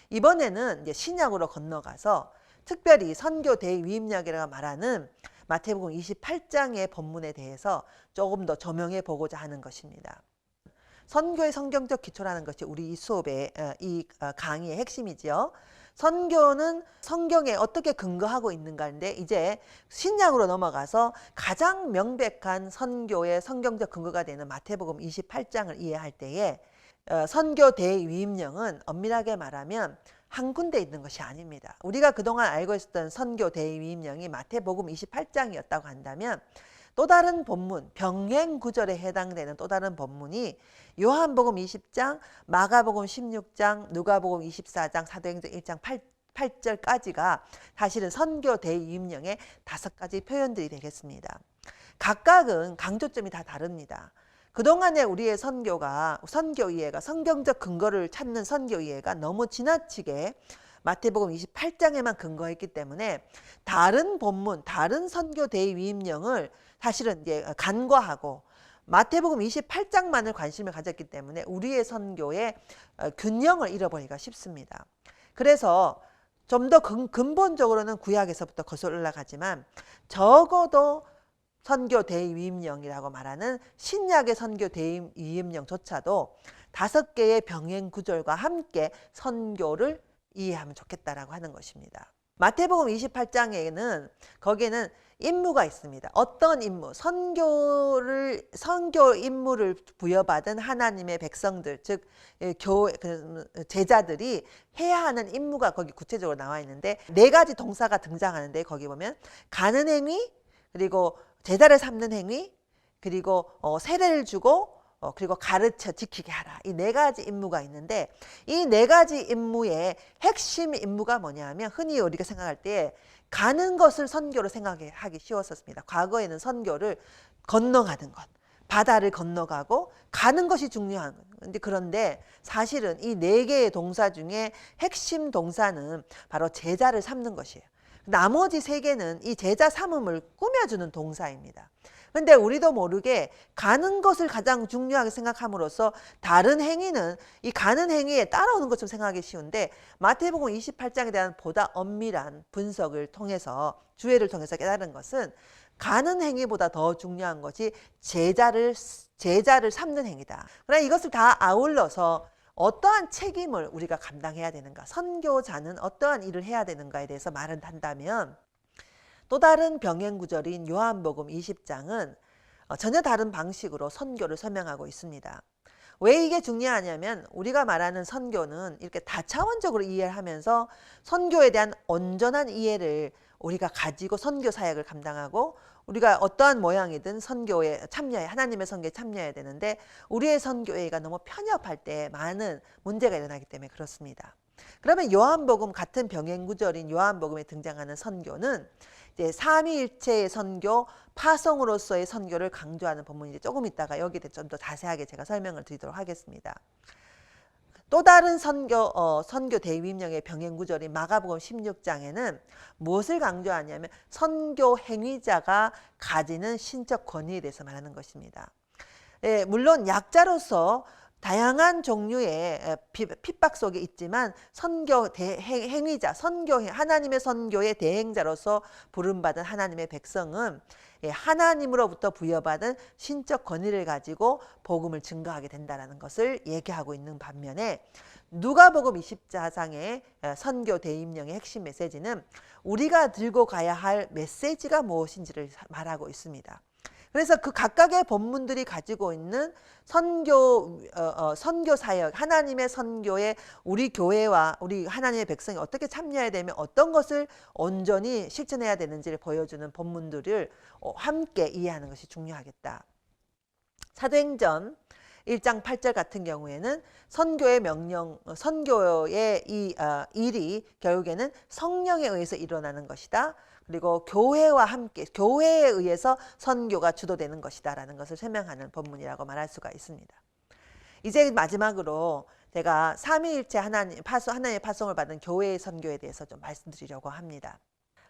이번에는 이제 신약으로 건너가서 특별히 선교 대위임력이라고 말하는 마태복음 28장의 본문에 대해서 조금 더 조명해 보고자 하는 것입니다. 선교의 성경적 기초라는 것이 우리 이 수업의 이 강의의 핵심이지요. 선교는 성경에 어떻게 근거하고 있는가인데, 이제 신약으로 넘어가서 가장 명백한 선교의 성경적 근거가 되는 마태복음 28장을 이해할 때에 선교 대위임령은 엄밀하게 말하면 한 군데 있는 것이 아닙니다. 우리가 그동안 알고 있었던 선교 대위임령이 마태복음 28장이었다고 한다면, 또 다른 본문, 병행 구절에 해당되는 또 다른 본문이 요한복음 20장, 마가복음 16장, 누가복음 24장, 사도행전 1장 8절까지가 사실은 선교 대위임령의 5가지 표현들이 되겠습니다. 각각은 강조점이 다 다릅니다. 그동안에 우리의 선교 이해가, 성경적 근거를 찾는 선교 이해가 너무 지나치게 마태복음 28장에만 근거했기 때문에 다른 본문, 다른 선교 대위임령을 사실은 이제 간과하고 마태복음 28장만을 관심을 가졌기 때문에 우리의 선교의 균형을 잃어버리기가 쉽습니다. 그래서 좀 더 근본적으로는 구약에서부터 거슬러 올라가지만, 적어도 선교 대위임령이라고 말하는 신약의 선교 대위임령조차도 5개의 병행 구절과 함께 선교를 이해하면 좋겠다라고 하는 것입니다. 마태복음 28장에는 거기에는 임무가 있습니다. 어떤 임무? 선교 임무를 부여받은 하나님의 백성들, 즉 제자들이 해야 하는 임무가 거기 구체적으로 나와 있는데, 4가지 동사가 등장하는데, 거기 보면 가는 행위, 그리고 제자를 삼는 행위, 그리고 세례를 주고, 그리고 가르쳐 지키게 하라. 이 4가지 임무가 있는데, 이 4가지 임무의 핵심 임무가 뭐냐면, 흔히 우리가 생각할 때 가는 것을 선교로 생각하기 쉬웠었습니다. 과거에는 선교를 건너가는 것, 바다를 건너가고 가는 것이 중요한 거예요. 그런데 사실은 이 4개의 동사 중에 핵심 동사는 바로 제자를 삼는 것이에요. 나머지 3개는 이 제자 삼음을 꾸며주는 동사입니다. 그런데 우리도 모르게 가는 것을 가장 중요하게 생각함으로써 다른 행위는 이 가는 행위에 따라오는 것처럼 생각하기 쉬운데, 마태복음 28장에 대한 보다 엄밀한 분석을 통해서, 주해를 통해서 깨달은 것은 가는 행위보다 더 중요한 것이 제자를 삼는 행위다. 그러나 이것을 다 아울러서 어떠한 책임을 우리가 감당해야 되는가, 선교자는 어떠한 일을 해야 되는가에 대해서 말을 한다면, 또 다른 병행 구절인 요한복음 20장은 전혀 다른 방식으로 선교를 설명하고 있습니다. 왜 이게 중요하냐면, 우리가 말하는 선교는 이렇게 다차원적으로 이해를 하면서 선교에 대한 온전한 이해를 우리가 가지고 선교 사역을 감당하고, 우리가 어떠한 모양이든 선교에 참여해, 하나님의 선교에 참여해야 되는데, 우리의 선교회가 너무 편협할 때 많은 문제가 일어나기 때문에 그렇습니다. 그러면 요한복음, 같은 병행 구절인 요한복음에 등장하는 선교는 이제 삼위일체의 선교, 파송으로서의 선교를 강조하는 본문인데, 조금 있다가 여기에 대해 좀 더 자세하게 제가 설명을 드리도록 하겠습니다. 또 다른 선교 대위임령의 병행 구절인 마가복음 16장에는 무엇을 강조하냐면, 선교 행위자가 가지는 신적 권위에 대해서 말하는 것입니다. 물론 약자로서 다양한 종류의 핍박 속에 있지만, 행위자, 하나님의 선교의 대행자로서 부름받은 하나님의 백성은 하나님으로부터 부여받은 신적 권위를 가지고 복음을 증거하게 된다는 것을 얘기하고 있는 반면에, 누가복음 24장의 선교 대임령의 핵심 메시지는 우리가 들고 가야 할 메시지가 무엇인지를 말하고 있습니다. 그래서 그 각각의 본문들이 가지고 있는 선교 사역, 하나님의 선교에 우리 교회와 우리 하나님의 백성이 어떻게 참여해야 되면 어떤 것을 온전히 실천해야 되는지를 보여주는 본문들을 함께 이해하는 것이 중요하겠다. 사도행전 1장 8절 같은 경우에는 선교의 명령, 선교의 이 일이 결국에는 성령에 의해서 일어나는 것이다. 그리고 교회와 함께 교회에 의해서 선교가 주도되는 것이다라는 것을 설명하는 본문이라고 말할 수가 있습니다. 이제 마지막으로 제가 삼위일체 하나님의 파송을 받은 교회의 선교에 대해서 좀 말씀드리려고 합니다.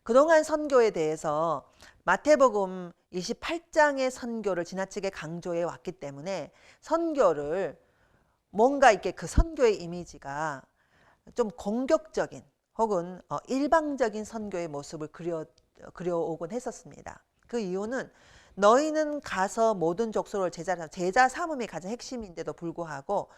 그동안 선교에 대해서 마태복음 28장의 선교를 지나치게 강조해 왔기 때문에 선교를 뭔가 이렇게 그 선교의 이미지가 좀 공격적인 혹은 일방적인 선교의 모습을 그려오곤 했었습니다. 그 이유는 너희는 가서 모든 족속을 제자 삼음이 가장 핵심인데도 불구하고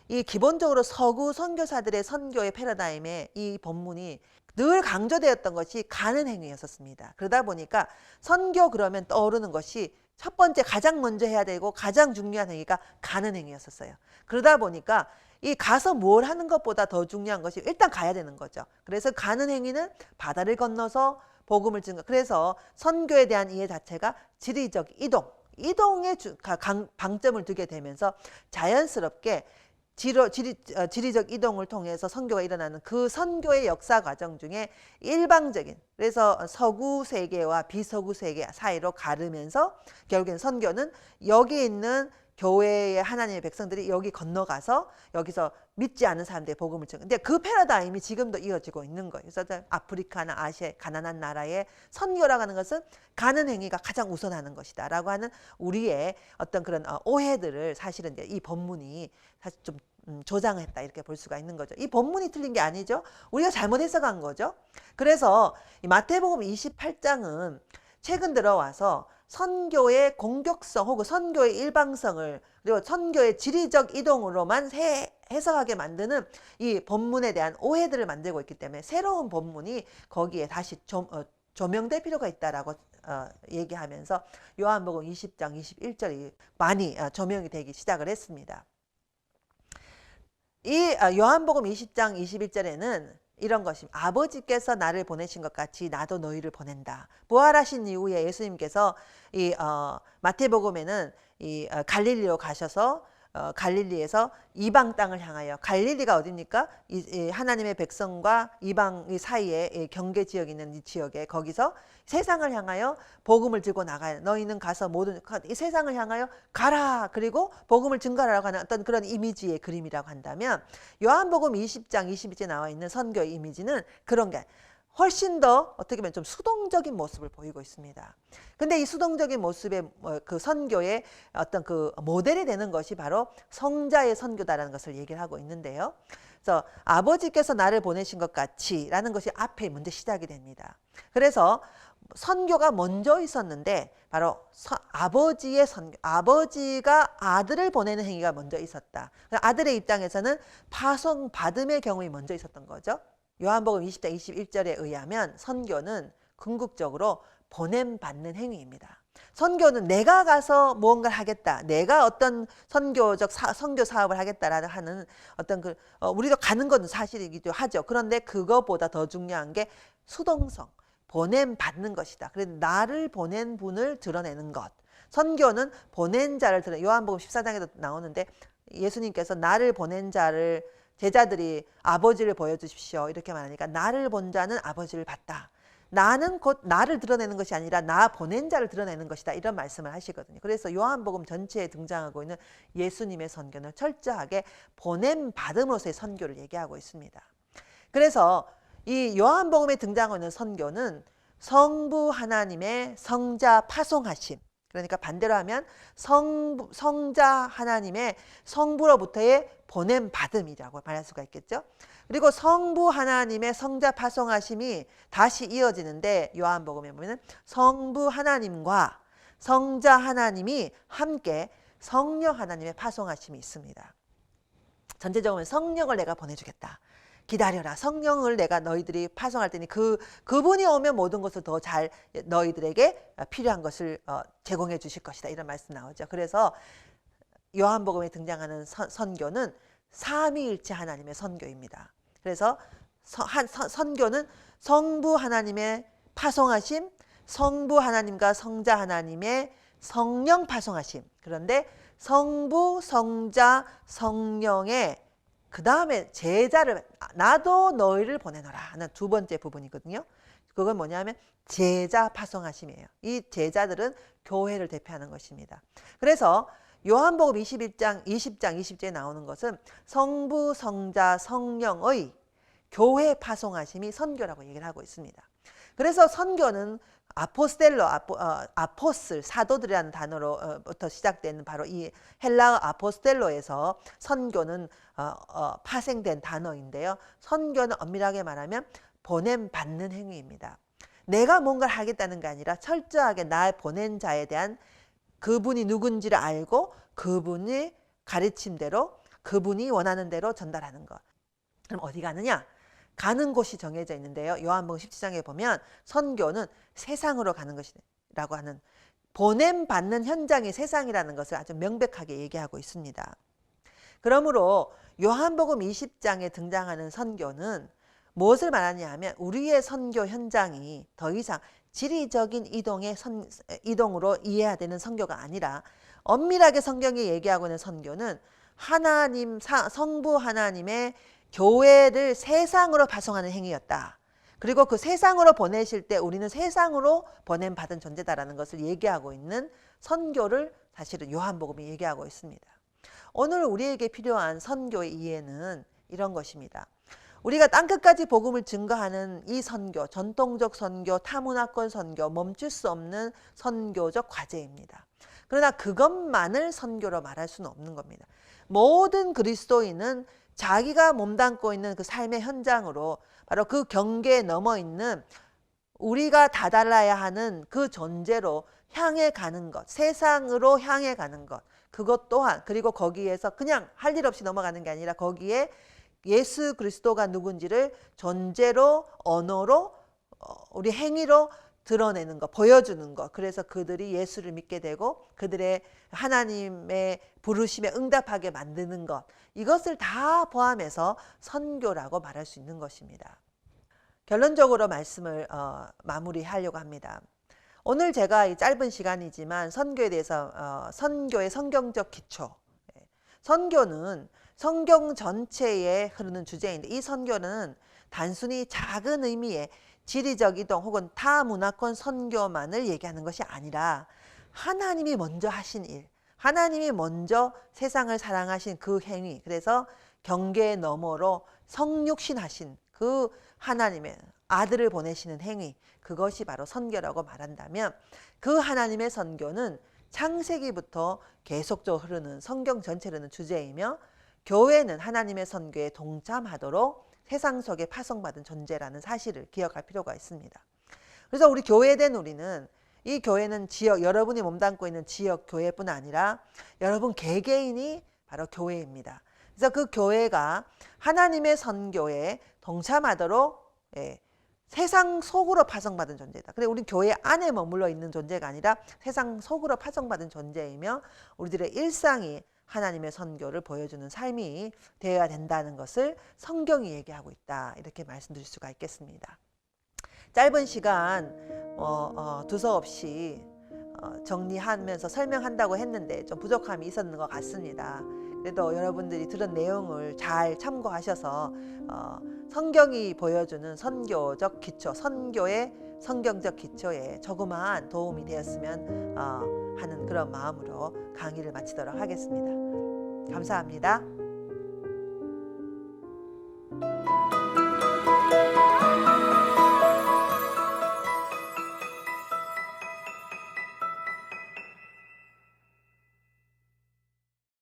이 기본적으로 서구 선교사들의 선교의 패러다임에 이 본문이 늘 강조되었던 것이 가는 행위였었습니다. 그러다 보니까 선교 그러면 떠오르는 것이 첫 번째 가장 먼저 해야 되고 가장 중요한 행위가 가는 행위였었어요. 그러다 보니까 이 가서 뭘 하는 것보다 더 중요한 것이 일단 가야 되는 거죠. 그래서 가는 행위는 바다를 건너서 복음을 증거. 그래서 선교에 대한 이해 자체가 지리적 이동에 방점을 두게 되면서 자연스럽게 지리적 이동을 통해서 선교가 일어나는 그 선교의 역사 과정 중에 일방적인, 그래서 서구 세계와 비서구 세계 사이로 가르면서 결국엔 선교는 여기 있는 교회의 하나님의 백성들이 여기 건너가서 여기서 믿지 않은 사람들의 복음을 전하는. 근데 그 패러다임이 지금도 이어지고 있는 거예요. 그래서 아프리카나 아시아 가난한 나라에 선교라고 하는 것은 가는 행위가 가장 우선하는 것이다 라고 하는 우리의 어떤 그런 오해들을 사실은 이제 이 본문이 사실 좀 조장했다 이렇게 볼 수가 있는 거죠. 이 본문이 틀린 게 아니죠. 우리가 잘못 해석한 거죠. 그래서 이 마태복음 28장은 최근 들어와서 선교의 공격성 혹은 선교의 일방성을 그리고 선교의 지리적 이동으로만 해석하게 만드는 이 본문에 대한 오해들을 만들고 있기 때문에 새로운 본문이 거기에 다시 조명될 필요가 있다라고 얘기하면서 요한복음 20장 21절이 많이 조명이 되기 시작을 했습니다. 이 요한복음 20장 21절에는 이런 것입니다. 아버지께서 나를 보내신 것 같이 나도 너희를 보낸다. 부활하신 이후에 예수님께서 이 마태복음에는 이 갈릴리로 가셔서 갈릴리에서 이방 땅을 향하여, 갈릴리가 어디입니까? 이 하나님의 백성과 이방 사이에 경계 지역이 있는 이 지역에, 거기서 세상을 향하여 복음을 들고 나가요. 너희는 가서 모든 이 세상을 향하여 가라. 그리고 복음을 증거하라고 하는 어떤 그런 이미지의 그림이라고 한다면, 요한복음 20장 22절에 나와 있는 선교의 이미지는 그런 게 훨씬 더 어떻게 보면 좀 수동적인 모습을 보이고 있습니다. 근데 이 수동적인 모습의 그 선교의 어떤 그 모델이 되는 것이 바로 성자의 선교다라는 것을 얘기를 하고 있는데요. 그래서 아버지께서 나를 보내신 것 같이 라는 것이 앞에 먼저 시작이 됩니다. 그래서 선교가 먼저 있었는데 바로 아버지의 선교, 아버지가 아들을 보내는 행위가 먼저 있었다. 아들의 입장에서는 파송 받음의 경험이 먼저 있었던 거죠. 요한복음 20장 21절에 의하면 선교는 궁극적으로 보냄받는 행위입니다. 선교는 내가 가서 무언가를 하겠다, 내가 어떤 선교 사업을 하겠다라는 하는 어떤 우리가 가는 건 사실이기도 하죠. 그런데 그거보다 더 중요한 게 수동성, 보냄받는 것이다. 그래서 나를 보낸 분을 드러내는 것. 선교는 보낸 자를 요한복음 14장에도 나오는데 예수님께서 나를 보낸 자를 제자들이 아버지를 보여주십시오 이렇게 말하니까 나를 본 자는 아버지를 봤다. 나는 곧 나를 드러내는 것이 아니라 나 보낸 자를 드러내는 것이다 이런 말씀을 하시거든요. 그래서 요한복음 전체에 등장하고 있는 예수님의 선교는 철저하게 보냄 받음으로서의 선교를 얘기하고 있습니다. 그래서 이 요한복음에 등장하고 있는 선교는 성부 하나님의 성자 파송하심, 그러니까 반대로 하면 성자 하나님의 성부로부터의 보냄 받음이라고 말할 수가 있겠죠. 그리고 성부 하나님의 성자 파송하심이 다시 이어지는데 요한복음에 보면 성부 하나님과 성자 하나님이 함께 성령 하나님의 파송하심이 있습니다. 전체적으로 성령을 내가 보내주겠다. 기다려라. 성령을 내가 너희들이 파송할 테니 그분이 오면 모든 것을 더 잘 너희들에게 필요한 것을 제공해 주실 것이다. 이런 말씀 나오죠. 그래서 요한복음에 등장하는 선교는 삼위일체 하나님의 선교입니다. 그래서 선교는 성부 하나님의 파송하심, 성부 하나님과 성자 하나님의 성령 파송하심. 그런데 성부, 성자, 성령의 그 다음에 제자를 나도 너희를 보내노라 하는 두 번째 부분이거든요. 그건 뭐냐면 제자 파송하심이에요. 이 제자들은 교회를 대표하는 것입니다. 그래서 요한복음 21장, 20장, 20절에 나오는 것은 성부, 성자, 성령의 교회 파송하심이 선교라고 얘기를 하고 있습니다. 그래서 선교는 아포스텔로, 아포슬, 사도들이라는 단어로부터 시작되는 바로 이 헬라어 아포스텔로에서 선교는 파생된 단어인데요. 선교는 엄밀하게 말하면 보냄 받는 행위입니다. 내가 뭔가를 하겠다는 게 아니라 철저하게 날 보낸 자에 대한 그분이 누군지를 알고 그분이 가르침대로 그분이 원하는 대로 전달하는 것. 그럼 어디 가느냐? 가는 곳이 정해져 있는데요. 요한복음 17장에 보면 선교는 세상으로 가는 것이라고 하는 보냄 받는 현장이 세상이라는 것을 아주 명백하게 얘기하고 있습니다. 그러므로 요한복음 20장에 등장하는 선교는 무엇을 말하냐 하면 우리의 선교 현장이 더 이상 지리적인 이동으로 이해해야 되는 선교가 아니라 엄밀하게 성경이 얘기하고 있는 선교는 하나님, 성부 하나님의 교회를 세상으로 파송하는 행위였다. 그리고 그 세상으로 보내실 때 우리는 세상으로 보냄받은 존재다라는 것을 얘기하고 있는 선교를 사실은 요한복음이 얘기하고 있습니다. 오늘 우리에게 필요한 선교의 이해는 이런 것입니다. 우리가 땅끝까지 복음을 증거하는 이 선교, 전통적 선교, 타문화권 선교, 멈출 수 없는 선교적 과제입니다. 그러나 그것만을 선교로 말할 수는 없는 겁니다. 모든 그리스도인은 자기가 몸담고 있는 그 삶의 현장으로 바로 그 경계에 넘어 있는 우리가 다달라야 하는 그 존재로 향해 가는 것, 세상으로 향해 가는 것, 그것 또한, 그리고 거기에서 그냥 할 일 없이 넘어가는 게 아니라 거기에 예수 그리스도가 누군지를 존재로, 언어로, 우리 행위로 드러내는 것, 보여주는 것. 그래서 그들이 예수를 믿게 되고 그들의 하나님의 부르심에 응답하게 만드는 것. 이것을 다 포함해서 선교라고 말할 수 있는 것입니다. 결론적으로 말씀을 마무리하려고 합니다. 오늘 제가 이 짧은 시간이지만 선교에 대해서 선교의 성경적 기초. 선교는 성경 전체에 흐르는 주제인데 이 선교는 단순히 작은 의미의 지리적 이동 혹은 타문화권 선교만을 얘기하는 것이 아니라 하나님이 먼저 하신 일, 하나님이 먼저 세상을 사랑하신 그 행위, 그래서 경계 너머로 성육신하신 그 하나님의 아들을 보내시는 행위, 그것이 바로 선교라고 말한다면 그 하나님의 선교는 창세기부터 계속적으로 흐르는 성경 전체를 흐르는 주제이며 교회는 하나님의 선교에 동참하도록 세상 속에 파송받은 존재라는 사실을 기억할 필요가 있습니다. 그래서 우리 교회된 우리는 이 교회는 지역, 여러분이 몸담고 있는 지역 교회뿐 아니라 여러분 개개인이 바로 교회입니다. 그래서 그 교회가 하나님의 선교에 동참하도록 세상 속으로 파송받은 존재다. 그래 우리 교회 안에 머물러 있는 존재가 아니라 세상 속으로 파송받은 존재이며 우리들의 일상이 하나님의 선교를 보여주는 삶이 되어야 된다는 것을 성경이 얘기하고 있다. 이렇게 말씀드릴 수가 있겠습니다. 짧은 시간 두서없이 정리하면서 설명한다고 했는데 좀 부족함이 있었는 것 같습니다. 그래도 여러분들이 들은 내용을 잘 참고하셔서 성경이 보여주는 선교적 기초, 선교의 성경적 기초에 조그마한 도움이 되었으면 하는 그런 마음으로 강의를 마치도록 하겠습니다. 감사합니다.